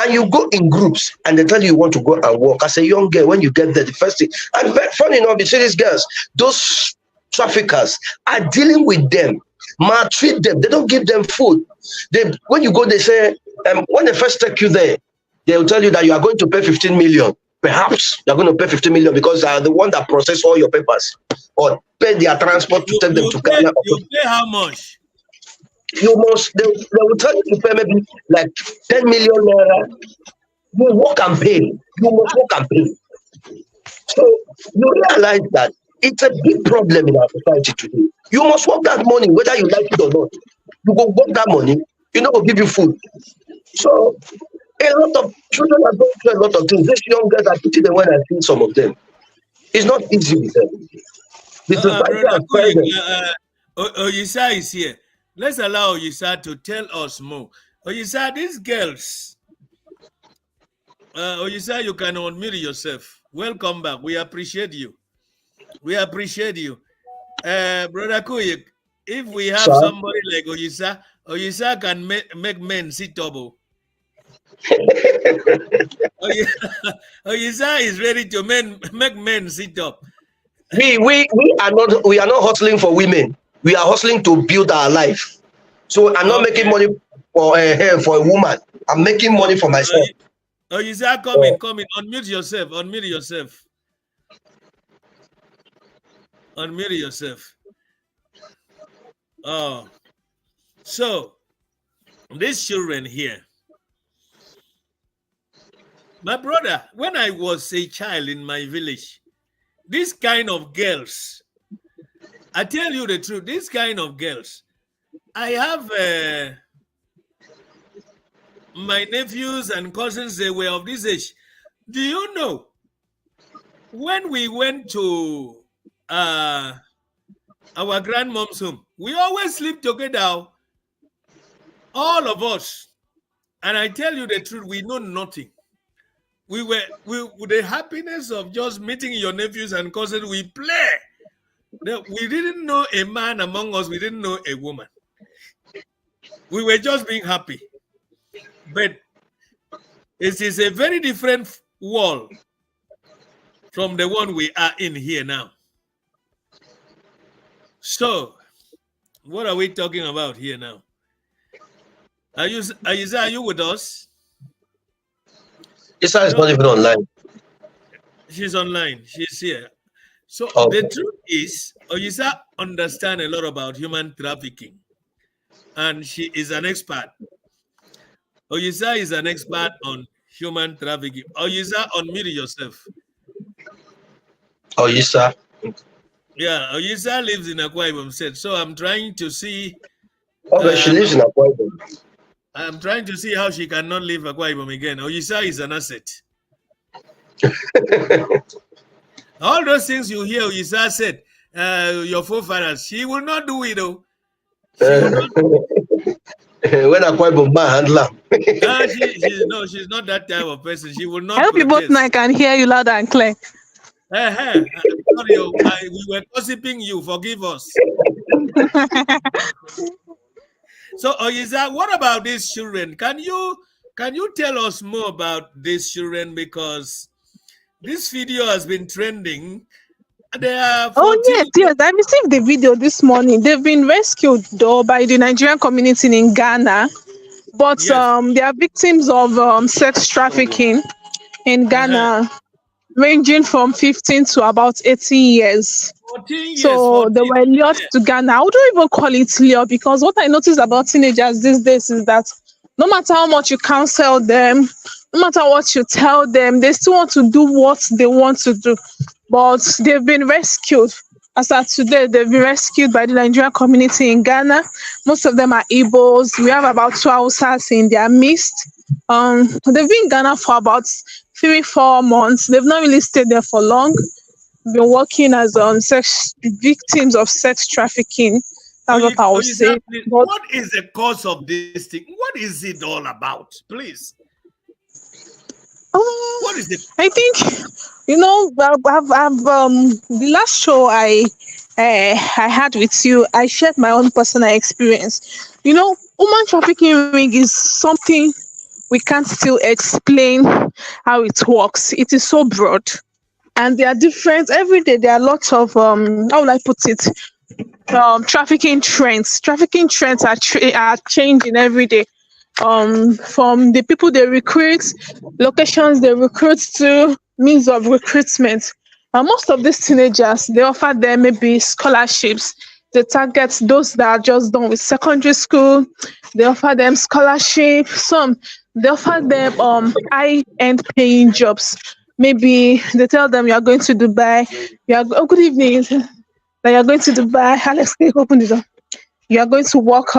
S4: And you go in groups and they tell you want to go and work. As a young girl, when you get there, the first thing, and very funny enough, you see these girls, those traffickers are dealing with them, maltreat them. They don't give them food. When you go, they say, when they first take you there, they will tell you that you are going to pay 15 million Perhaps you're going to pay 50 million because they are the one that process all your papers or pay their transport to take them to Ghana.
S2: You pay how much?
S4: You must, they will tell you to pay maybe like 10 million naira. You work and pay. You must work and pay. So you realize that it's a big problem in our society today. You must work that money, whether you like it or not. You go work that money, you know, will give you food. So a lot of children are going through a lot of things. These young girls are teaching them when I see some of them. It's not easy with them. The society has failed them.
S2: Oyiza is here. Let's allow Oyiza to tell us more. Oyiza, these girls. Oyiza, you can unmute yourself. Welcome back. We appreciate you. We appreciate you. Brother Koye, if we have somebody like Oyiza, Oyiza can make men sit up. Oyiza is ready to make men sit up.
S4: We are not hustling for women. We are hustling to build our life. So I'm not making money for a woman. I'm making money for myself.
S2: Oyiza, come in. Unmute yourself. Unmute yourself. Oh, so these children here. My brother, when I was a child in my village, this kind of girls, I tell you the truth, this kind of girls, I have my nephews and cousins, they were of this age. Do you know, when we went to our grandmom's home, we always sleep together, all of us. And I tell you the truth, we know nothing. We with the happiness of just meeting your nephews and cousins, we play. We didn't know a man among us. We didn't know a woman. We were just being happy. But it is a very different world from the one we are in here now. So, what are we talking about here now? Oyiza, are you with us?
S4: Isa is not even online.
S2: She's online. She's here. So
S4: Okay.
S2: the truth is, Oyiza understands a lot about human trafficking, and she is an expert. Oyiza is an expert on human trafficking. Oyiza, unmute yourself.
S4: Isa.
S2: Yeah, Oyiza lives in Akwa Ibom State, so I'm trying to see.
S4: Okay, she lives in Akwa Ibom.
S2: I'm trying to see how she cannot leave Akwa Ibom again. Oyiza is an asset. All those things you hear Oyiza said, your forefathers, she will not do it though. She will not do it.
S4: When Akwa Ibom man handler.
S2: She's not that type of person. She will not.
S3: I hope you both now can hear you loud and clear.
S2: Sorry, we were gossiping you. Forgive us. So, Oyiza, what about these children? Can you tell us more about these children, because this video has been trending? They are 14.
S3: Yes. I received the video this morning. They've been rescued though by the Nigerian community in Ghana, but
S2: Yes.
S3: they are victims of sex trafficking in Ghana, ranging from 15 to about 18 years.
S2: 14 years.
S3: So they were lured to Ghana. I wouldn't even call it lure, because what I noticed about teenagers these days is that no matter how much you counsel them, no matter what you tell them, they still want to do what they want to do. But they've been rescued. As of today, they've been rescued by the Nigerian community in Ghana. Most of them are Igbos. We have about 2 Hausas in their midst. They've been in Ghana for about 3-4 months. They've not really stayed there for long. Been working as sex victims of sex trafficking. That's what I would say. But
S2: what is the cause of this thing? What is it all about? Please. What is it?
S3: I think, I've the last show I had with you, I shared my own personal experience. Human trafficking ring is something we can't still explain how it works. It is so broad, and they are different every day. There are lots of how will I put it? Trafficking trends. Trafficking trends are changing every day. From the people they recruit, locations they recruit to, means of recruitment. And most of these teenagers, they offer them maybe scholarships. They target those that are just done with secondary school. They offer them scholarship. Some they offer them high-end paying jobs. Maybe they tell them you are going to Dubai. Good evening. That you are going to Dubai. Alex, can you open the door? You are going to work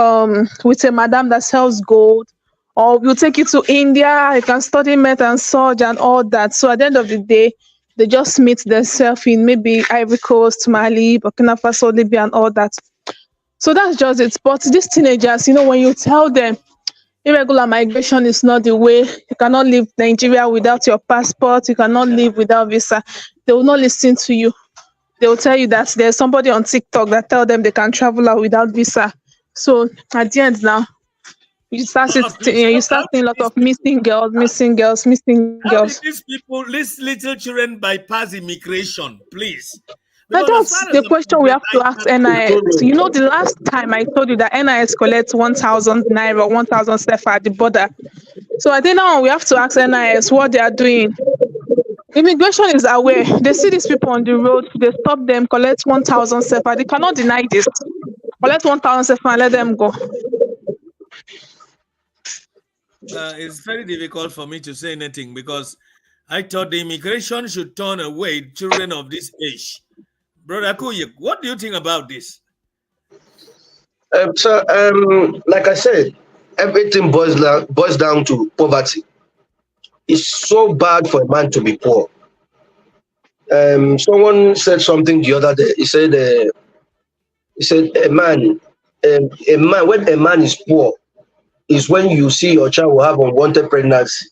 S3: with a madam that sells gold, or we'll take you to India. You can study math and surge and all that. So at the end of the day, they just meet themselves in maybe Ivory Coast, Mali, Burkina Faso, Libya, and all that. So that's just it. But these teenagers, when you tell them irregular migration is not the way, you cannot leave Nigeria without your passport, you cannot leave without visa, they will not listen to you. They will tell you that there's somebody on TikTok that tell them they can travel out without visa. So at the end now, you start
S2: Please,
S3: seeing a lot of missing girls.
S2: How did these people, these little children, bypass immigration, please?
S3: But
S2: Because as
S3: that's
S2: far as
S3: the
S2: I'm
S3: question we have to
S2: concerned,
S3: ask NIS. The last time I told you that NIS collects 1,000 naira, 1,000 sefa at the border. So I think now we have to ask NIS what they are doing. Immigration is aware. They see these people on the road. They stop them, collect 1,000 sefa. They cannot deny this. Collect 1,000 sefa and let them go.
S2: it's very difficult for me to say anything because I thought the immigration should turn away children of this age. Brother Kuyik, what do you think about this?
S4: Like I said, everything boils down to poverty. It's so bad for a man to be poor. Someone said something the other day. He said a man when a man is poor is when you see your child will have unwanted pregnancy,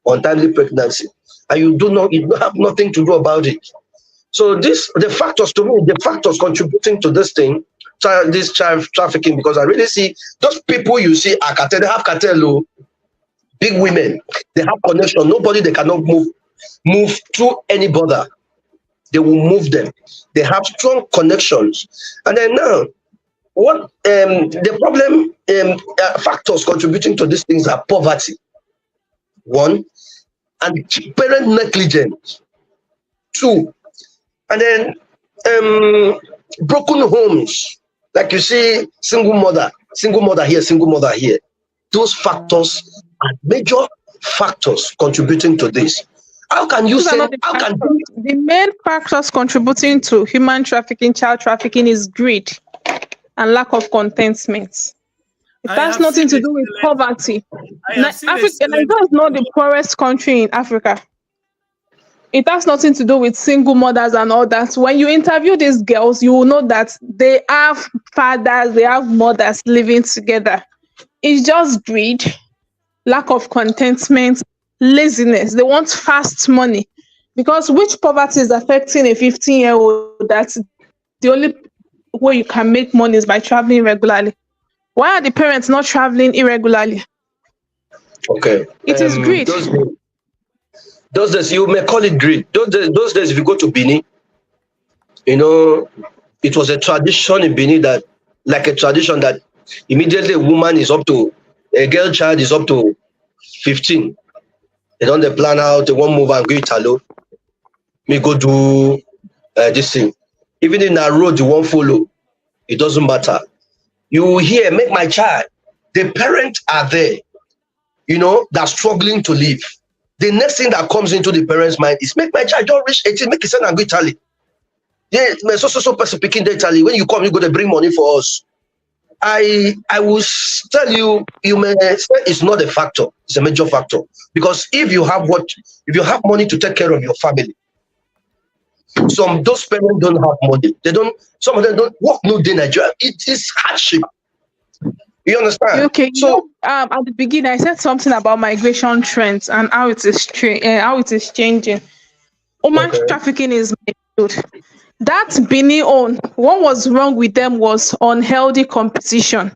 S4: untimely pregnancy, and you have nothing to do about it. So the factors contributing to this thing, this child trafficking, because I really see those people you see are cartel, they have cartel, big women, they have connection. Nobody they cannot move through any border. They will move them. They have strong connections. And then now, what the problem factors contributing to these things are poverty, one, and parent negligence, two, and then broken homes, like you see single mother here. Those factors are major factors contributing to this. How can you say
S3: the main factors contributing to human trafficking, child trafficking is greed and lack of contentment. It has nothing to do with poverty. Africa is not the poorest country in Africa. It has nothing to do with single mothers and all that. When you interview these girls, you will know that they have fathers, they have mothers living together. It's just greed, lack of contentment, laziness. They want fast money. Because which poverty is affecting a 15-year-old that the only way you can make money is by traveling regularly? Why are the parents not traveling irregularly?
S4: Okay.
S3: It is greed.
S4: Those days, you may call it greed. Those days, if you go to Benin, it was a tradition in Benin that immediately a girl child is up to 15. They don't plan out, they won't move and go Italo. Me go do this thing. Even in a road, you won't follow. It doesn't matter. You hear, make my child. The parents are there, they're struggling to live. The next thing that comes into the parents' mind is make my child don't reach 18, make his son and go Italy. Yeah, so person picking the Italy. When you come, you go to bring money for us. I will tell you, you may say it's not a factor, it's a major factor. Because if you have money to take care of your family, those parents don't have money. Some of them don't work no day in Nigeria. It is hardship. You understand?
S3: Okay. So at the beginning, I said something about migration trends and how it is changing. Human trafficking is good. That Benin own, what was wrong with them was unhealthy competition.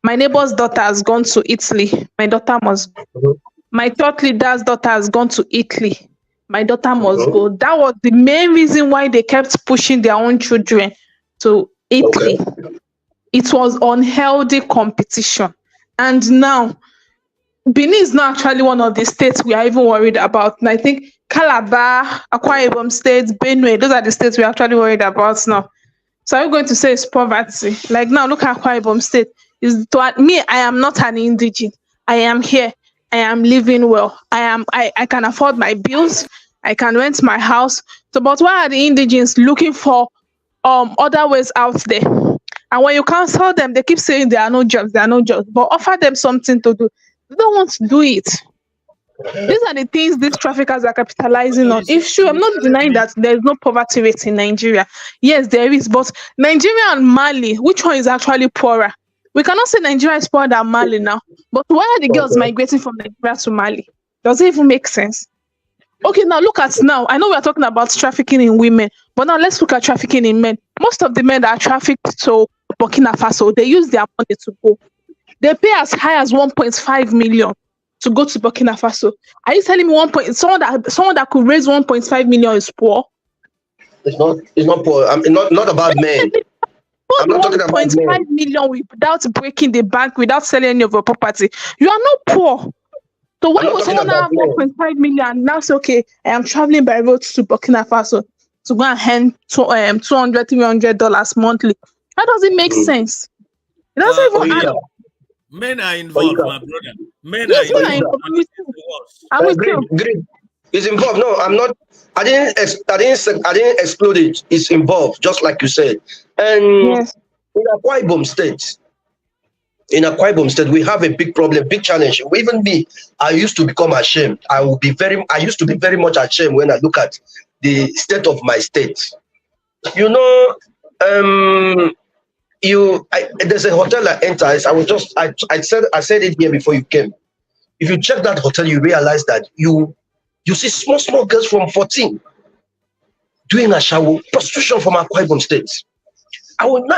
S3: My neighbor's daughter has gone to Italy. My daughter must go. My thought leader's daughter has gone to Italy. My daughter must go. That was the main reason why they kept pushing their own children to Italy. It was unhealthy competition. And now, Benin is not actually one of the states we are even worried about. And I think Calabar, Akwa Ibom State, Benue. Those are the states we're actually worried about now. So are you going to say it's poverty? Like now, look at Akwa Ibom State. Me, I am not an indigent. I am here. I am living well. I can afford my bills. I can rent my house. So, but why are the indigents looking for other ways out there? And when you counsel them, they keep saying there are no jobs, there are no jobs. But offer them something to do. They don't want to do it. These are the things these traffickers are capitalizing on. If sure, I'm not denying that there is no poverty rate in Nigeria. Yes, there is, but Nigeria and Mali, which one is actually poorer? We cannot say Nigeria is poorer than Mali now. But why are the girls migrating from Nigeria to Mali? Does it even make sense? Okay, now look at now. I know we are talking about trafficking in women, but now let's look at trafficking in men. Most of the men that are trafficked to Burkina Faso, they use their money to go. They pay as high as 1.5 million to go to Burkina Faso. Are you telling me someone that could raise 1.5 million is poor?
S4: It's not poor. I'm not about men. I'm not talking about
S3: 1.5 million without breaking the bank, without selling any of your property. You are not poor. So why was someone have 1.5 million now say, okay, I am traveling by road to Burkina Faso to go and hand $200, $300 monthly? That doesn't make sense. It doesn't even add up.
S2: Men are involved, my brother. Men
S3: Yes,
S2: are
S3: men are
S2: involved.
S3: involved.
S4: It's involved. No, I'm not. I didn't exclude it. It's involved, just like you said. And
S3: Yes.
S4: in Akwa Ibom State, we have a big problem, big challenge. Even me, I used to become ashamed. I used to be very much ashamed when I look at the state of my state. You know, there's a hotel I entered. I said it here before you came. If you check that hotel, you realize that you see small girls from 14 doing a shower prostitution from Akwa Ibom State. Mostly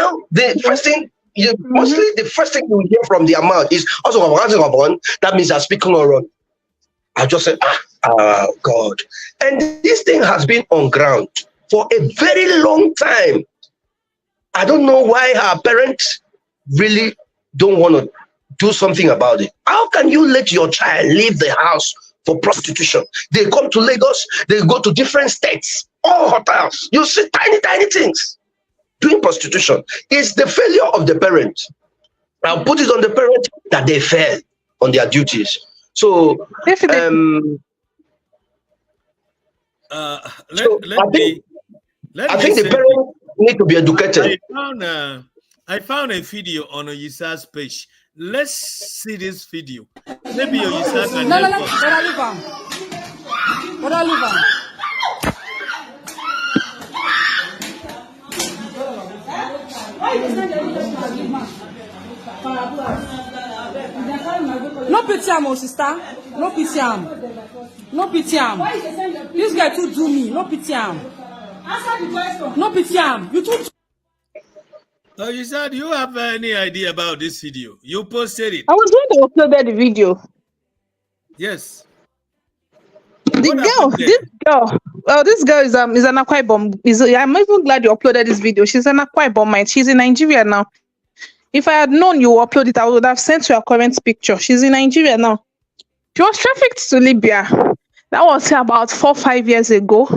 S4: the first thing you hear from their mouth is also that means they're speaking oral. I just said, God. And this thing has been on ground for a very long time. I don't know why our parents really don't want to do something about it. How can you let your child leave the house for prostitution? They come to Lagos, they go to different states, all hotels. You see tiny things doing prostitution. It's the failure of the parents. I'll put it on the parents that they fail on their duties. So,
S2: I think
S4: the parents need to be educated.
S2: I found a video on Oyiza's page. Let's see this video. Maybe Oyiza can help us.
S6: What I live on? No pity am, sister. No pity am. No pity am. This guy too do me. No pity am. Answer the question. No pity am. You too.
S2: Oyiza, do you have any idea about this video? You posted it.
S3: I was going to upload the video.
S2: Yes.
S3: This girl is an Akwa Ibom. I'm even glad you uploaded this video. She's an Akwa Ibom. She's in Nigeria now. If I had known you upload it, I would have sent you a current picture. She's in Nigeria now. She was trafficked to Libya. That was about 4 or 5 years ago.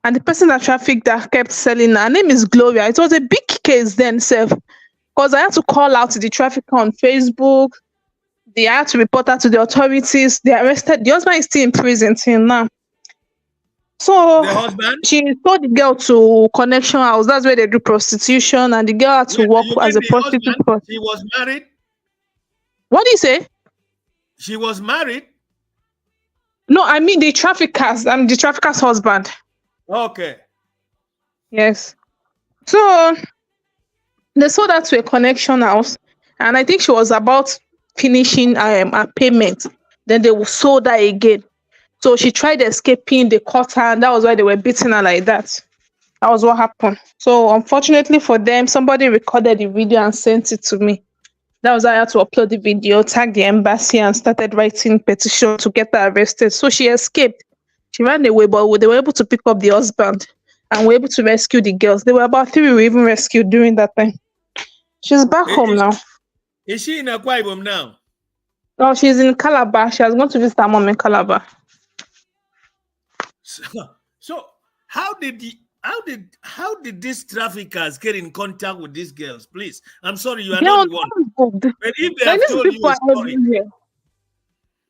S3: And the person that trafficked that kept selling her name is Gloria. It was a big case then, because I had to call out the trafficker on Facebook. They had to report her to the authorities. They arrested. The husband is still in prison till now. So she told the girl to Connection House. That's where they do prostitution, and the girl had to work as a prostitute.
S2: She was married.
S3: What do you say?
S2: She was married.
S3: No, I mean the traffickers. I'm the trafficker's husband.
S2: Okay.
S3: Yes. So they sold her to a Connection House, and I think she was about finishing a payment. Then they sold her again. So she tried escaping, they caught her, and that was why they were beating her like that. That was what happened. So unfortunately for them, somebody recorded the video and sent it to me. That was why I had to upload the video, tag the embassy, and started writing petition to get her arrested. So she escaped. She ran away, but they were able to pick up the husband and were able to rescue the girls. There were about 3 who were even rescued during that time. She's back home now.
S2: Is she in Akwa Ibom now?
S3: No, she's in Calabar. She has gone to visit her mom in Calabar.
S2: So how did these traffickers get in contact with these girls? Please, I'm sorry, you are
S3: They're
S2: not
S3: on
S2: the one.
S3: Facebook.
S2: But if they
S3: Like
S2: have
S3: these
S2: told you
S3: people
S2: a
S3: are
S2: story,
S3: everywhere.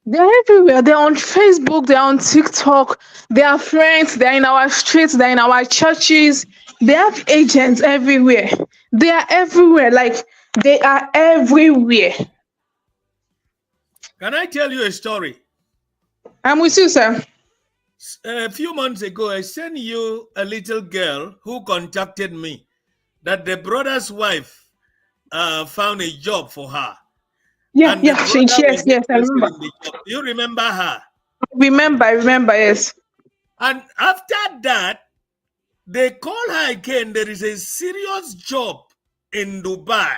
S3: They're everywhere. They're on Facebook. They're on TikTok. They are friends. They're in our streets. They're in our churches. They have agents everywhere. They are everywhere. Like they are everywhere.
S2: can I tell you a story?
S3: I'm with you, sir.
S2: A few months ago, I sent you a little girl who contacted me that the brother's wife found a job for her,
S3: Yeah,
S2: and the
S3: yeah.
S2: brother was
S3: Yes, I
S2: interested
S3: remember.
S2: in the job. Do you remember her?
S3: I remember. Yes.
S2: And after that, they call her again. There is a serious job in Dubai,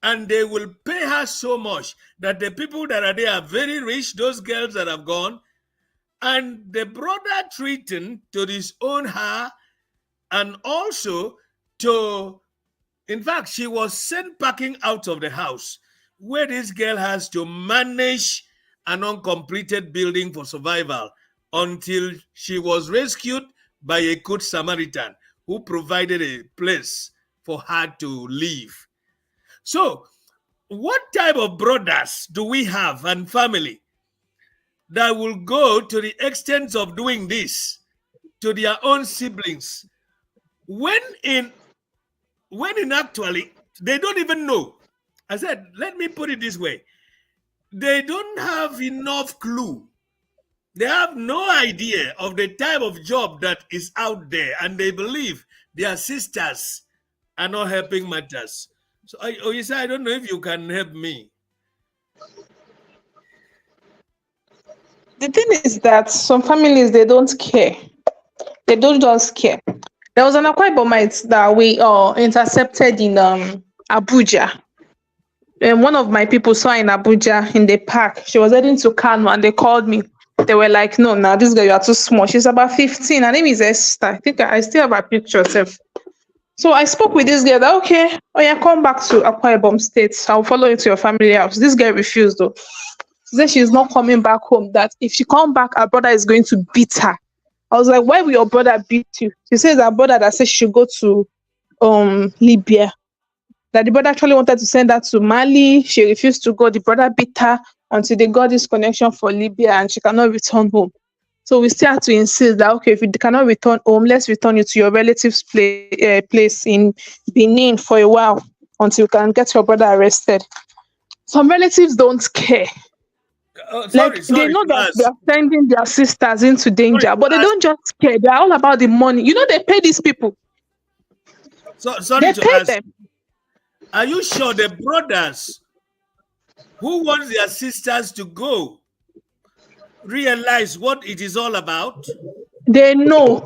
S2: and they will pay her so much that the people that are there are very rich, those girls that have gone. And the brother threatened to disown her, and also to, in fact, she was sent packing out of the house, where this girl has to manage an uncompleted building for survival until she was rescued by a good Samaritan who provided a place for her to live. So, what type of brothers do we have and family that will go to the extent of doing this to their own siblings when in actually they don't even know? I said, let me put it this way: they don't have enough clue. They have no idea of the type of job that is out there, and they believe their sisters are not helping matters. So, Oyiza, I don't know if you can help me.
S3: The thing is that some families they don't care. They don't just care. There was an Akwa Ibomite that we intercepted in Abuja. And one of my people saw in Abuja in the park. She was heading to Kano and they called me. They were like, no, now this girl, you are too small. She's about 15. Her name is Esther. I think I still have her picture. Sef. So I spoke with this girl that, okay, oh yeah, come back to Akwa Ibom State. I'll follow you to your family house. This girl refused though. She said she's not coming back home, that if she come back, her brother is going to beat her. I was like, why will your brother beat you? She says her brother that says she should go to Libya. That the brother actually wanted to send her to Mali. She refused to go. The brother beat her until they got this connection for Libya and she cannot return home. So we still have to insist that, okay, if you cannot return home, let's return you to your relative's place in Benin for a while until you can get your brother arrested. Some relatives don't care. Like they know that they are sending their sisters into danger, but they don't just care. They're all about the money. You know, they pay these people.
S2: So sorry
S3: They
S2: to
S3: pay
S2: ask.
S3: them.
S2: Are you sure the brothers who want their sisters to go realize what it is all about?
S3: They know.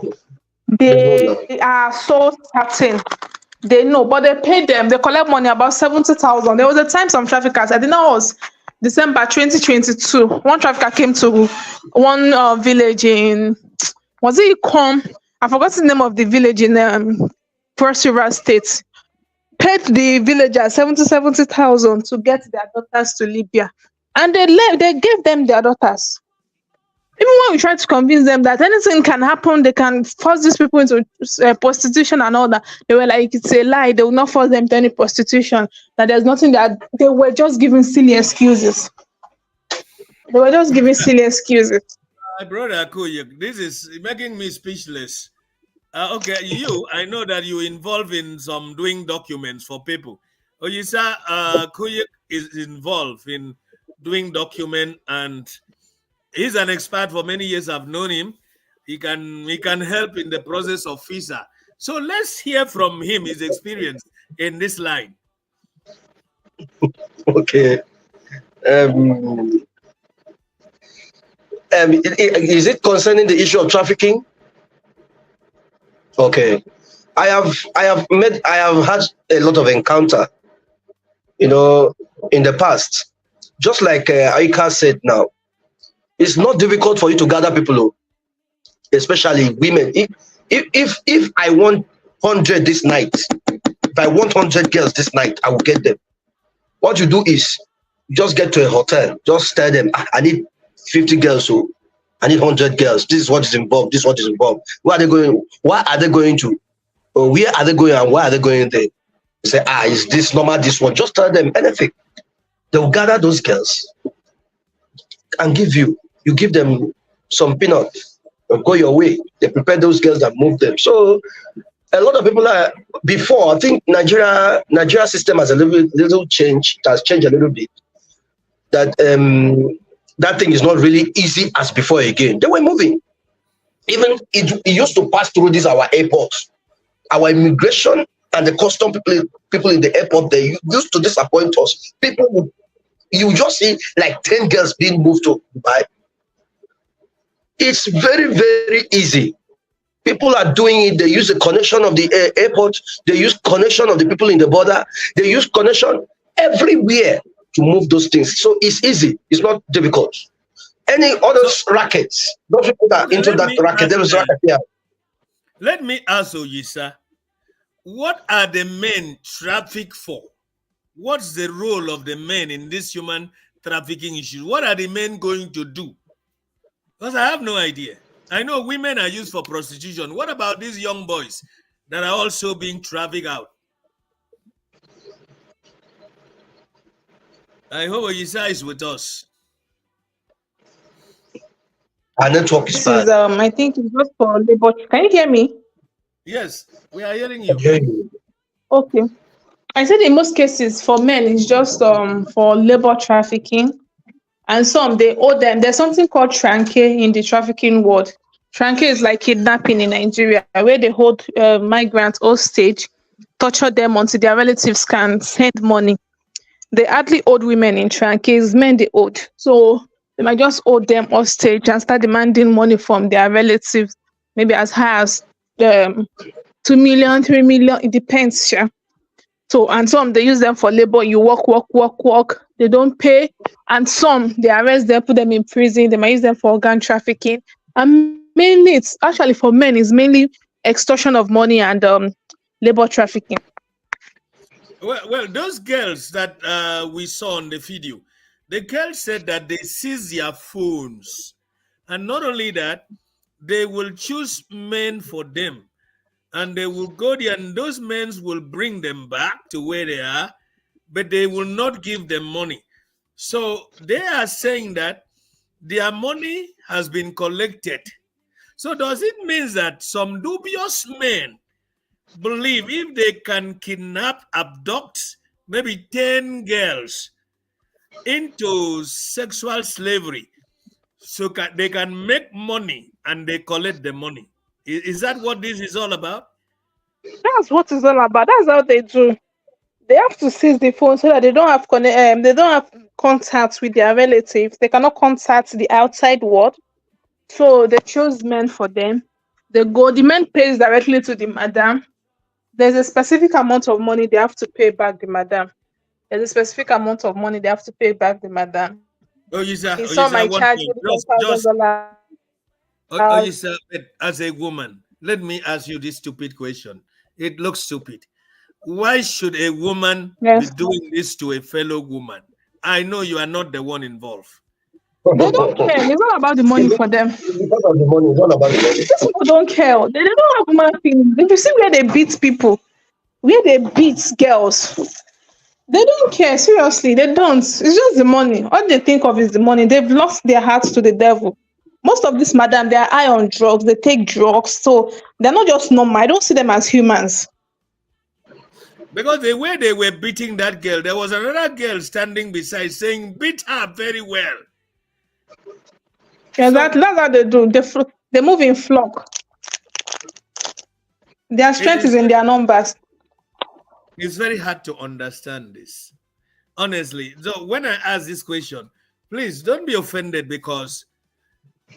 S3: They are so certain. They know, but they pay them. They collect money, about 70,000. There was a time some traffickers, I think that was December 2022. One trafficker came to one village in, was it Ikom? I forgot the name of the village in Cross River State. Paid the villagers 70,000 to get their daughters to Libya. And they gave them their daughters. Even when we try to convince them that anything can happen, they can force these people into prostitution and all that, they were like, it's a lie. They will not force them to any prostitution. That there's nothing, that they were just giving silly excuses. They were just giving silly excuses.
S2: My brother Koyek, this is making me speechless. Okay, I know that you involved in some doing documents for people. Oyiza Koyek is involved in doing document, and he's an expert for many years. I've known him. He can help in the process of visa. So let's hear from him, his experience in this line.
S4: Okay. Is it concerning the issue of trafficking? Okay. I have had a lot of encounter, in the past. Just like Aika said now, it's not difficult for you to gather people, especially women. If I want 100 this night, if I want 100 girls this night, I will get them. What you do is just get to a hotel, just tell them, I need 50 girls, and I need 100 girls. This is what is involved. This is what is involved. Where are they going? Why are they going to? Or where are they going and why are they going there? You say, is this normal? This one? Just tell them anything. They will gather those girls and you give them some peanuts and go your way. They prepare those girls and move them. So a lot of people are before. I think Nigeria system has a little change. It has changed a little bit. That that thing is not really easy as before again. They were moving. Even it used to pass through our airports. Our immigration and the custom people in the airport, they used to disappoint us. You just see like 10 girls being moved to Dubai. It's very, very easy. People are doing it. They use the connection of the airport. They use connection of the people in the border. They use connection everywhere to move those things. So it's easy. It's not difficult. Any other rackets, those people that into that racket, there is racket here.
S2: Let me ask Oyiza, what are the men trafficked for? What's the role of the men in this human trafficking issue? What are the men going to do? Because I have no idea. I know women are used for prostitution. What about these young boys that are also being trafficked out? I hope Oyiza is with us.
S4: Our network is bad.
S3: I think it's just for labor. Can you hear me?
S2: Yes, we are hearing you.
S3: Okay. I said in most cases for men it's just for labor trafficking, and some they owe them. There's something called tranque in the trafficking world. Tranque is like kidnapping in Nigeria, where they hold migrants hostage, torture them until their relatives can send money. They hardly owed women in tranques, men they owed. So they might just owe them hostage and start demanding money from their relatives, maybe as high as 2 million, 3 million, it depends, yeah. So, and some they use them for labor. You work. They don't pay. And some they arrest them, put them in prison. They might use them for organ trafficking. And mainly, it's actually for men, it's mainly extortion of money and labor trafficking.
S2: Well, those girls that we saw on the video, the girls said that they seize their phones. And not only that, they will choose men for them. And they will go there, and those men will bring them back to where they are, but they will not give them money. So they are saying that their money has been collected. So does it mean that some dubious men believe if they can kidnap, abduct maybe 10 girls into sexual slavery, so they can make money and they collect the money? Is that what this is all about?
S3: That's what it's all about. That's how they do. They have to seize the phone so that they don't have contact with their relatives. They cannot contact the outside world. So they choose men for them. The men pays directly to the madam. There's a specific amount of money they have to pay back the madam. There's a specific amount of money they have to pay back the madam. Some might charge you $1,000.
S2: Oyiza, as a woman, let me ask you this stupid question. It looks stupid. Why should a woman be doing this to a fellow woman? I know you are not the one involved.
S3: They don't care. It's all about the money for them.
S4: It's about the money. It's all about the money.
S3: These people don't care. They don't have human feelings. If you see where they beat people, where they beat girls, they don't care. Seriously, they don't. It's just the money. All they think of is the money. They've lost their hearts to the devil. Most of these madam, they are high on drugs. They take drugs, so they're not just normal. I don't see them as humans.
S2: Because the way they were beating that girl, there was another girl standing beside saying, "Beat her very well."
S3: Yeah, that's how they do. They move in flock. Their strength is in their numbers.
S2: It's very hard to understand this. Honestly, so when I ask this question, please don't be offended, because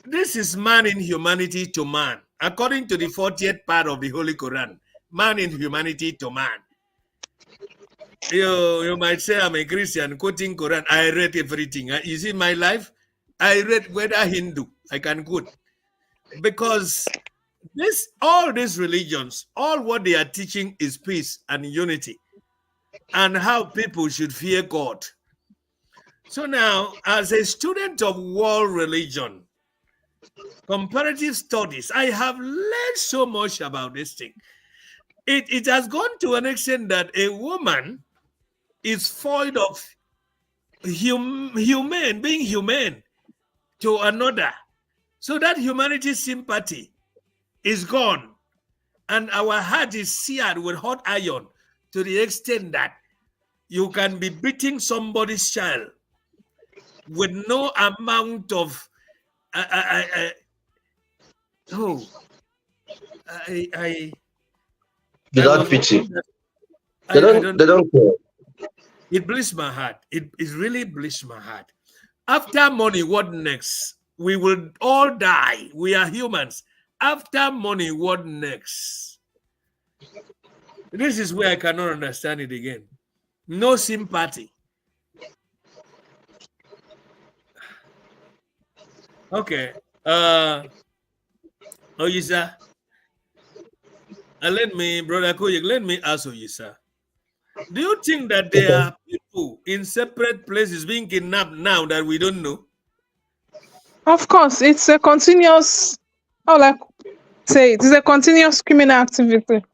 S2: this is man in humanity to man. According to the 40th part of the Holy Quran, man in humanity to man. You might say I'm a Christian quoting Quran. I read everything. You see my life? I read whether Hindu. I can quote. Because all these religions, all what they are teaching is peace and unity, and how people should fear God. So now, as a student of world religion, comparative studies. I have learned so much about this thing. It has gone to an extent that a woman is void of being human to another. So that humanity sympathy is gone. And our heart is seared with hot iron to the extent that you can be beating somebody's child with no amount of
S4: Without pity.
S2: I
S4: They don't care.
S2: It bleeds my heart. It really bleeds my heart. After money, what next? We will all die. We are humans. After money, what next? This is where I cannot understand it again. No sympathy. Okay. Oyiza. Brother Koyek, let me ask Oyiza. Do you think that there are people in separate places being kidnapped now that we don't know?
S3: Of course, it's a continuous. How will I say it? It's a continuous criminal activity.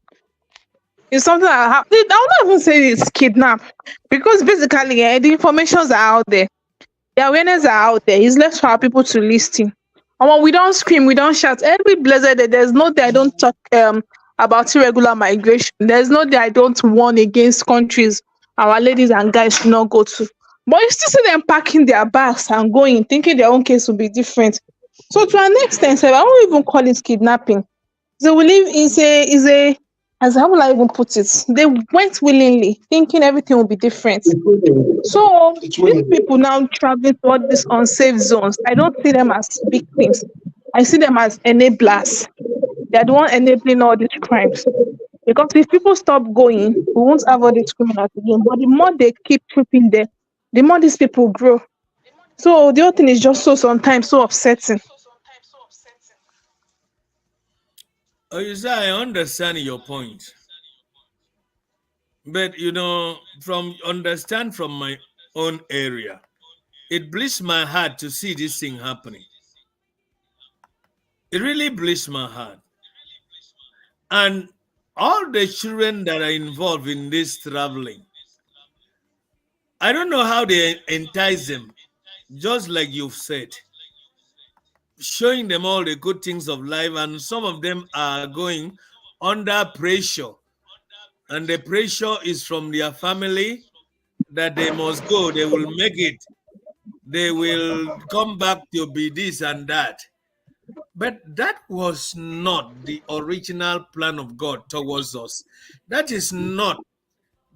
S3: It's something that happens. I will not even say it's kidnap because basically, the informations are out there. The awareness are out there. It's left for our people to listen. And when we don't scream, we don't shout. Every blessed day, there's no day I don't talk about irregular migration. There's no day I don't warn against countries our ladies and guys should not go to. But you still see them packing their bags and going, thinking their own case will be different. So to an extent, I won't even call it kidnapping. So we live is a as how will I even put it? They went willingly, thinking everything will be different. So these people now traveling to all these unsafe zones, I don't see them as victims. I see them as enablers. They're the one enabling all these crimes. Because if people stop going, we won't have all these criminals again. But the more they keep tripping there, the more these people grow. So the whole thing is just sometimes so upsetting.
S2: Oyiza, I understand your point. But from my own area, it bleeds my heart to see this thing happening. It really bleeds my heart. And all the children that are involved in this traveling, I don't know how they entice them, just like you've said, showing them all the good things of life, and some of them are going under pressure, and the pressure is from their family that they must go, they will make it, they will come back to be this and that. But that was not the original plan of God towards us. That is not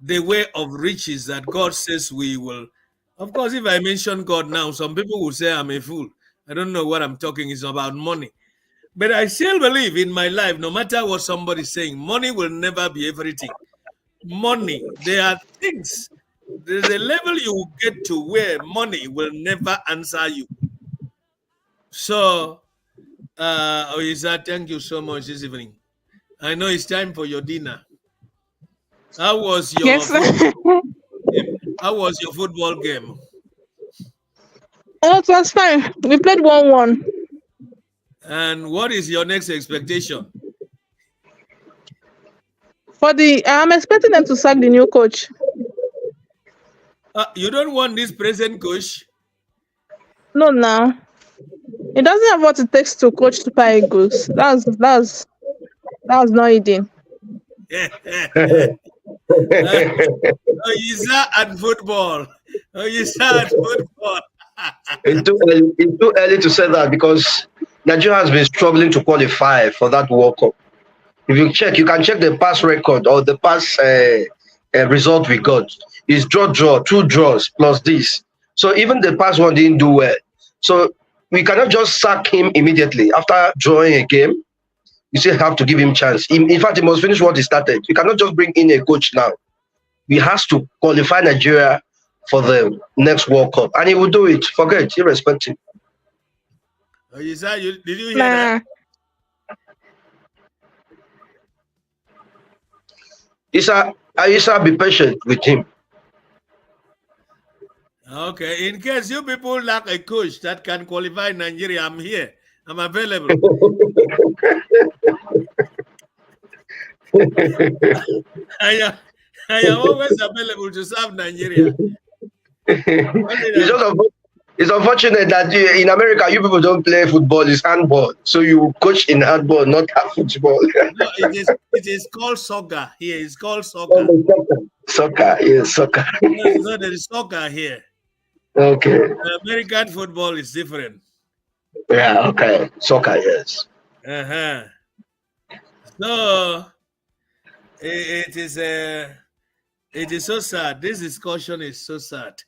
S2: the way of riches that God says we will. Of course, if I mention God now, some people will say I'm a fool. I don't know what I'm talking is about money. But I still believe in my life, no matter what somebody's saying, money will never be everything. Money, there are things. There's a level you will get to where money will never answer you. So, Oyiza, thank you so much this evening. I know it's time for your dinner. How was your football game? How was your football game?
S3: Oh, it was fine. We played 1-1.
S2: And what is your next expectation?
S3: I'm expecting them to sack the new coach.
S2: You don't want this present coach?
S3: No, now. He doesn't have what it takes to coach Super Eagles. That's not eating.
S2: Oyiza and football. Oyiza and football.
S4: It's too early to say that because Nigeria has been struggling to qualify for that World Cup. If you can check the past record or the past result we got. It's draw, 2 draws plus this. So even the past one didn't do well. So we cannot just sack him immediately after drawing a game. You still have to give him chance. In fact, he must finish what he started. You cannot just bring in a coach now. He has to qualify Nigeria for the next World Cup. And he will do it. Forget, irrespective.
S2: Oyiza, did you hear that?
S4: Isa, be patient with him.
S2: Okay, in case you people lack a coach that can qualify Nigeria, I'm here. I'm available. I am always available to serve Nigeria.
S4: It's unfortunate that in America you people don't play football, it's handball. So you coach in handball, not football.
S2: No, it is called soccer here. It's called soccer.
S4: Soccer, yes, soccer.
S2: No, there is soccer here.
S4: Okay.
S2: American football is different.
S4: Yeah, okay. Soccer, yes.
S2: Uh-huh. So it is so sad. This discussion is so sad.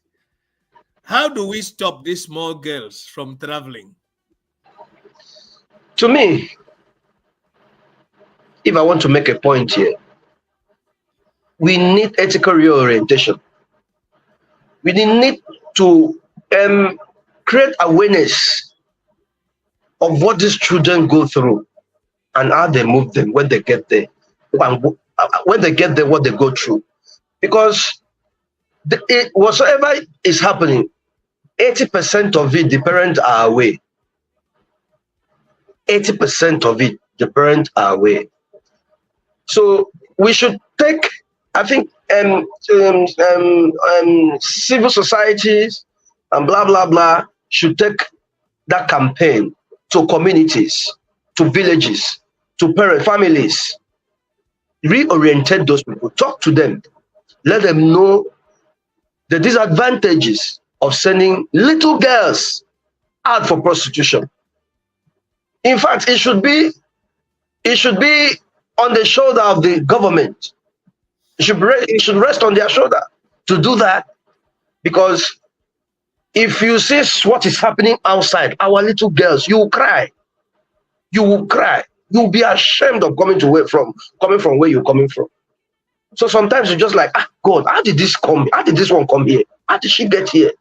S2: How do we stop these small girls from traveling?
S4: To me, if I want to make a point here, we need ethical reorientation. We need to create awareness of what these children go through and how they move them when they get there. And when they get there, what they go through. Because whatsoever is happening, 80% of it, the parents are away. 80% of it, the parents are away. So we should take, I think, civil societies and blah, blah, blah, should take that campaign to communities, to villages, to parent families, reorientate those people, talk to them, let them know the disadvantages of sending little girls out for prostitution. In fact, it should be on the shoulder of the government. It should rest on their shoulder to do that, because if you see what is happening outside, our little girls, you will cry. You will cry. You will be ashamed of coming from where you're coming from. So sometimes you're just like, God, how did this come? How did this one come here? How did she get here?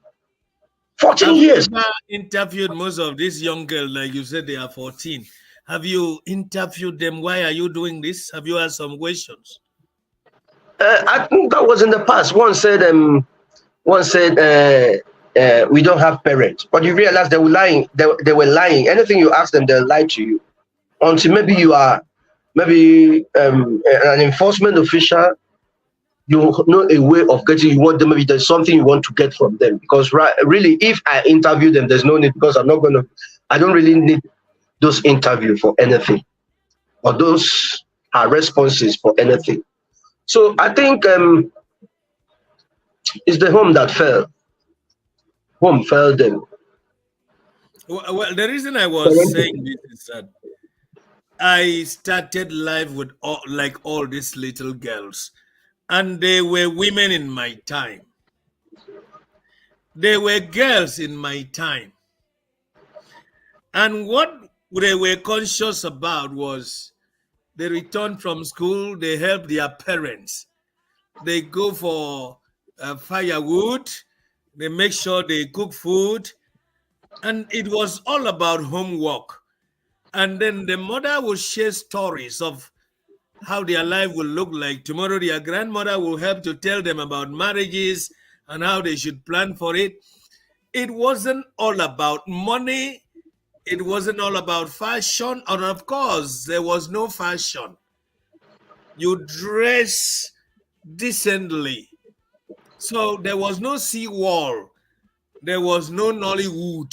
S4: 14 years.
S2: Have you interviewed most of these young girls, like you said, they are 14. Have you interviewed them? Why are you doing this? Have you asked some questions?
S4: I think that was in the past. One said, we don't have parents. But you realize they were lying. They were lying. Anything you ask them, they'll lie to you. Until maybe you are an enforcement official, you know a way of getting, you want them, maybe there's something you want to get from them. Because really, if I interview them, there's no need, because I don't really need those interviews for anything, or those are responses for anything. So I think it's the home that fell. Home failed them.
S2: Well, the reason I was saying this is that I started life with all these little girls, and they were women in my time. They were girls in my time. And what they were conscious about was they return from school, they help their parents. They go for firewood, they make sure they cook food, and it was all about homework. And then the mother will share stories of how their life will look like. Tomorrow, their grandmother will help to tell them about marriages and how they should plan for it. It wasn't all about money. It wasn't all about fashion. And of course, there was no fashion. You dress decently. So there was no seawall. There was no Nollywood.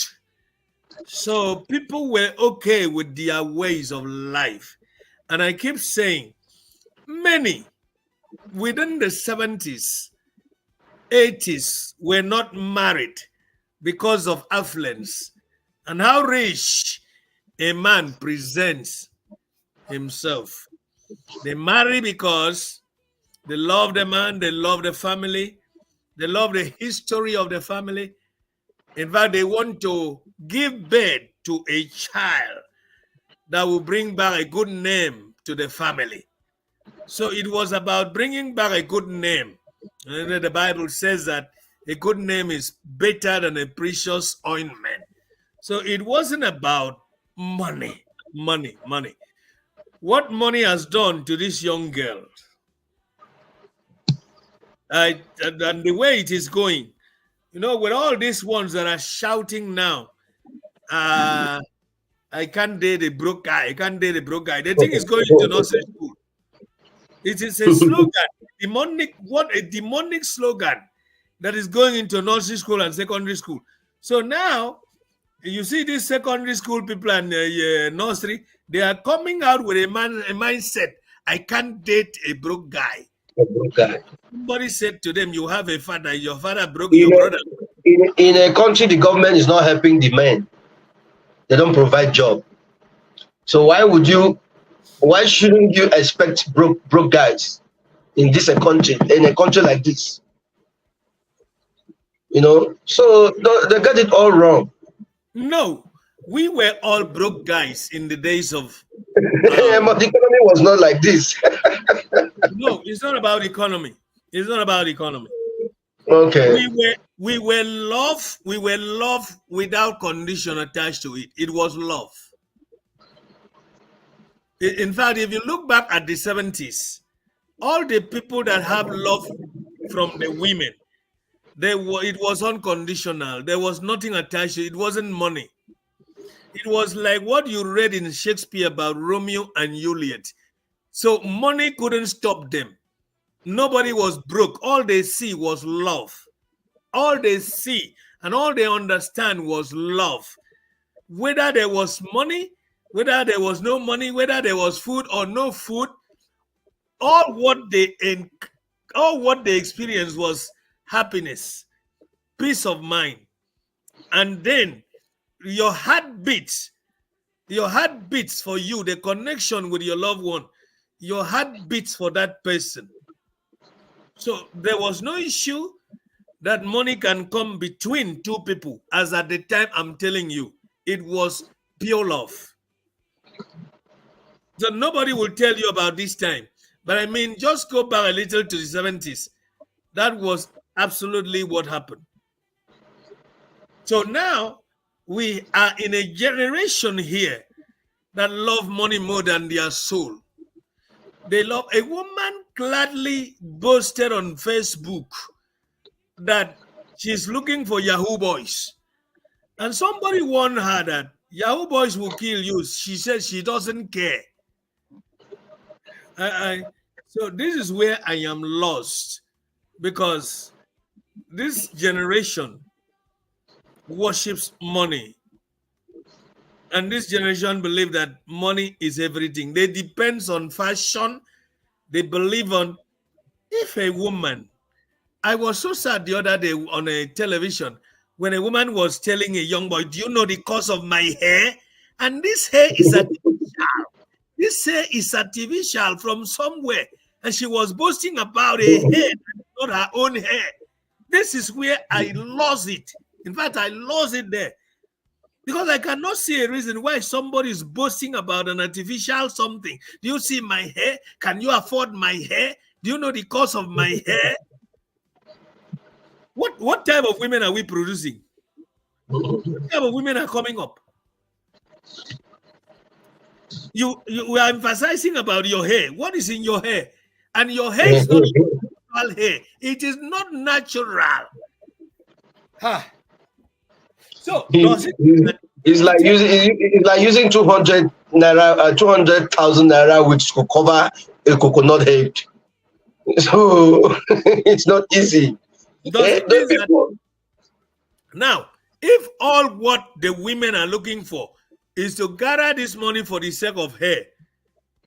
S2: So people were okay with their ways of life. And I keep saying, many within the 70s, 80s were not married because of affluence and how rich a man presents himself. They marry because they love the man, they love the family, they love the history of the family. In fact, they want to give birth to a child that will bring back a good name to the family. So it was about bringing back a good name. And the Bible says that a good name is better than a precious ointment. So it wasn't about money. What money has done to this young girl, and the way it is going, with all these ones that are shouting now, I can't date a broke guy. I can't date a broke guy. The thing is going to nursery school. It is a slogan, demonic. What a demonic slogan that is going into nursery school and secondary school. So now you see these secondary school people and nursery, they are coming out with a mindset. I can't date a broke guy.
S4: Okay.
S2: Somebody said to them, "You have a father. Your father broke
S4: In
S2: your
S4: a,
S2: brother."
S4: in a country, the government is not helping the men. They don't provide job. So why shouldn't you expect broke guys in a country like this? You know, so they got it all wrong.
S2: No, we were all broke guys in the days of.
S4: But the economy was not like this.
S2: No, it's not about economy. It's not about economy.
S4: Okay.
S2: We were love without condition attached to it. It was love. In fact, if you look back at the 70s, all the people that have love from the women, it was unconditional. There was nothing attached to it. It wasn't money. It was like what you read in Shakespeare about Romeo and Juliet. So money couldn't stop them. Nobody was broke. All they see was love. All they see and all they understand was love. Whether there was money, whether there was no money, whether there was food or no food, all what they experienced was happiness, peace of mind. And then your heart beats for you, the connection with your loved one, your heart beats for that person. So there was no issue that money can come between two people. As at the time, I'm telling you, it was pure love. So nobody will tell you about this time. But I mean, just go back a little to the 70s. That was absolutely what happened. So now we are in a generation here that love money more than their soul. They love. A woman gladly boasted on Facebook that she's looking for Yahoo boys. And somebody warned her that Yahoo boys will kill you. She said she doesn't care. So this is where I am lost, because this generation worships money. And this generation believe that money is everything. They depend on fashion. They believe on, if a woman, I was so sad the other day on a television when a woman was telling a young boy, do you know the cause of my hair? And this hair is artificial. This hair is artificial from somewhere. And she was boasting about a hair, not her own hair. This is where I lost it. In fact, I lost it there. Because I cannot see a reason why somebody is boasting about an artificial something. Do you see my hair? Can you afford my hair? Do you know the cost of my hair? What type of women are we producing? What type of women are coming up? You are emphasizing about your hair. What is in your hair? And your hair is not natural hair. It is not natural. So
S4: it's like using 200,000 naira which could cover a coconut head. So it's not easy.
S2: Now, if all what the women are looking for is to gather this money for the sake of hair,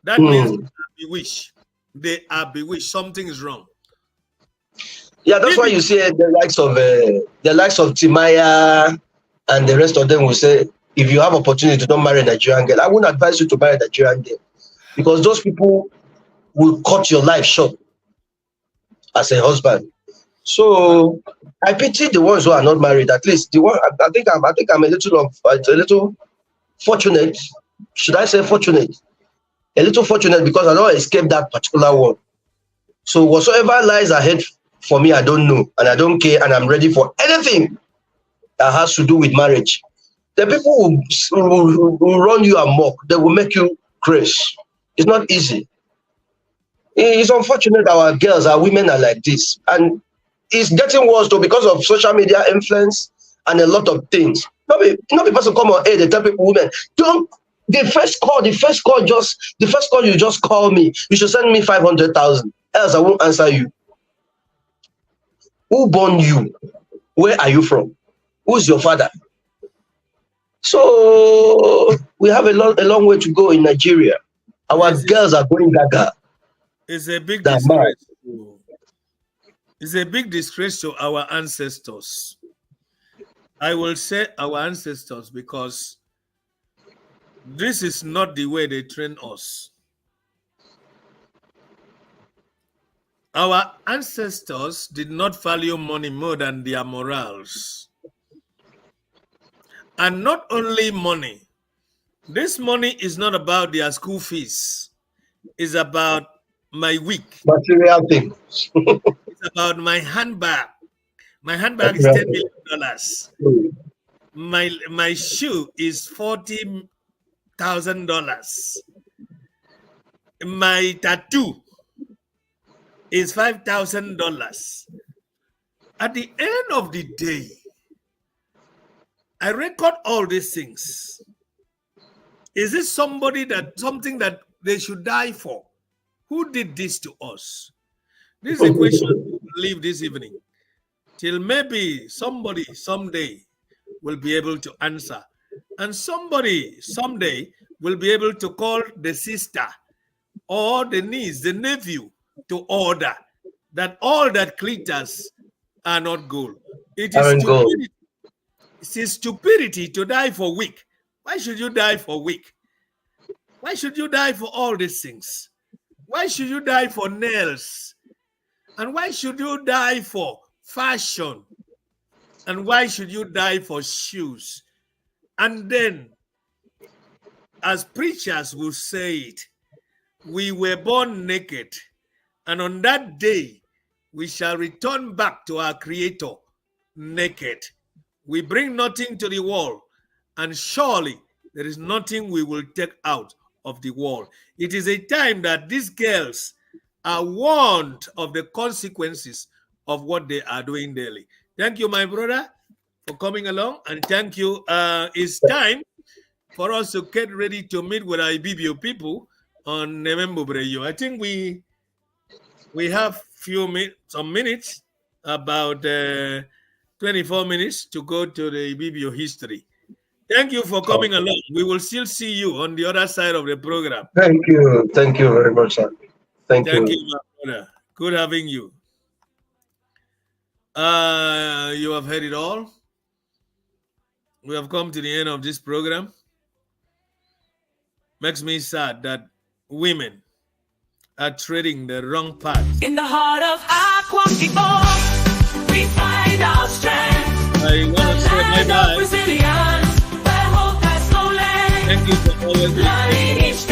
S2: that means they are bewitched. They are bewitched. Something is wrong.
S4: Yeah, that's why you see the likes of Timaya and the rest of them will say, if you have opportunity to don't marry a Nigerian girl, I wouldn't advise you to marry a Nigerian girl, because those people will cut your life short as a husband. So I pity the ones who are not married. At least the one I think I'm a little fortunate. Should I say fortunate? A little fortunate because I don't escape that particular one. So whatsoever lies ahead for me, I don't know, and I don't care, and I'm ready for anything that has to do with marriage. The people will run you amok. They will make you crazy. It's not easy. It's unfortunate our girls, our women are like this. And it's getting worse though because of social media influence and a lot of things. Not be person come on air, they tell people, women, don't. The first call you just call me. You should send me 500,000. Else I won't answer you. Who born you? Where are you from? Who's your father? So we have a long way to go in Nigeria. Our girls are going gaga.
S2: It's a big disgrace. It's a big disgrace to our ancestors. I will say our ancestors because this is not the way they train us. Our ancestors did not value money more than their morals. And not only money. This money is not about their school fees. It's about my week.
S4: Material thing.
S2: It's about my handbag. My handbag is $10 million. My shoe is $40,000. My tattoo is $5,000. At the end of the day, I record all these things. Is this something that they should die for? Who did this to us? This is a question we will leave this evening till maybe somebody someday will be able to answer. And somebody someday will be able to call the sister or the niece, the nephew, to order that all that glitters are not gold. It is stupidity. It is stupidity to die for weak. Why should you die for weak? Why should you die for all these things? Why should you die for nails? And why should you die for fashion? And why should you die for shoes? And then, as preachers will say it, we were born naked, and on that day, we shall return back to our Creator naked. We bring nothing to the world, and surely there is nothing we will take out of the world. It is a time that these girls are warned of the consequences of what they are doing daily. Thank you, my brother, for coming along, and thank you. It's time for us to get ready to meet with our Ibibio people on November Breyo. I think we have some minutes, about 24 minutes to go to the Ibibio history. Thank you for coming along. We will still see you on the other side of the program.
S4: Thank you. Thank you very much, sir. Thank you,
S2: my brother. Good having you. You have heard it all. We have come to the end of this program. Makes me sad that women are treading the wrong path.
S1: In the heart of Aqua, we find our strength.
S2: I want to say bye-bye.
S1: Thank
S2: you for always listening.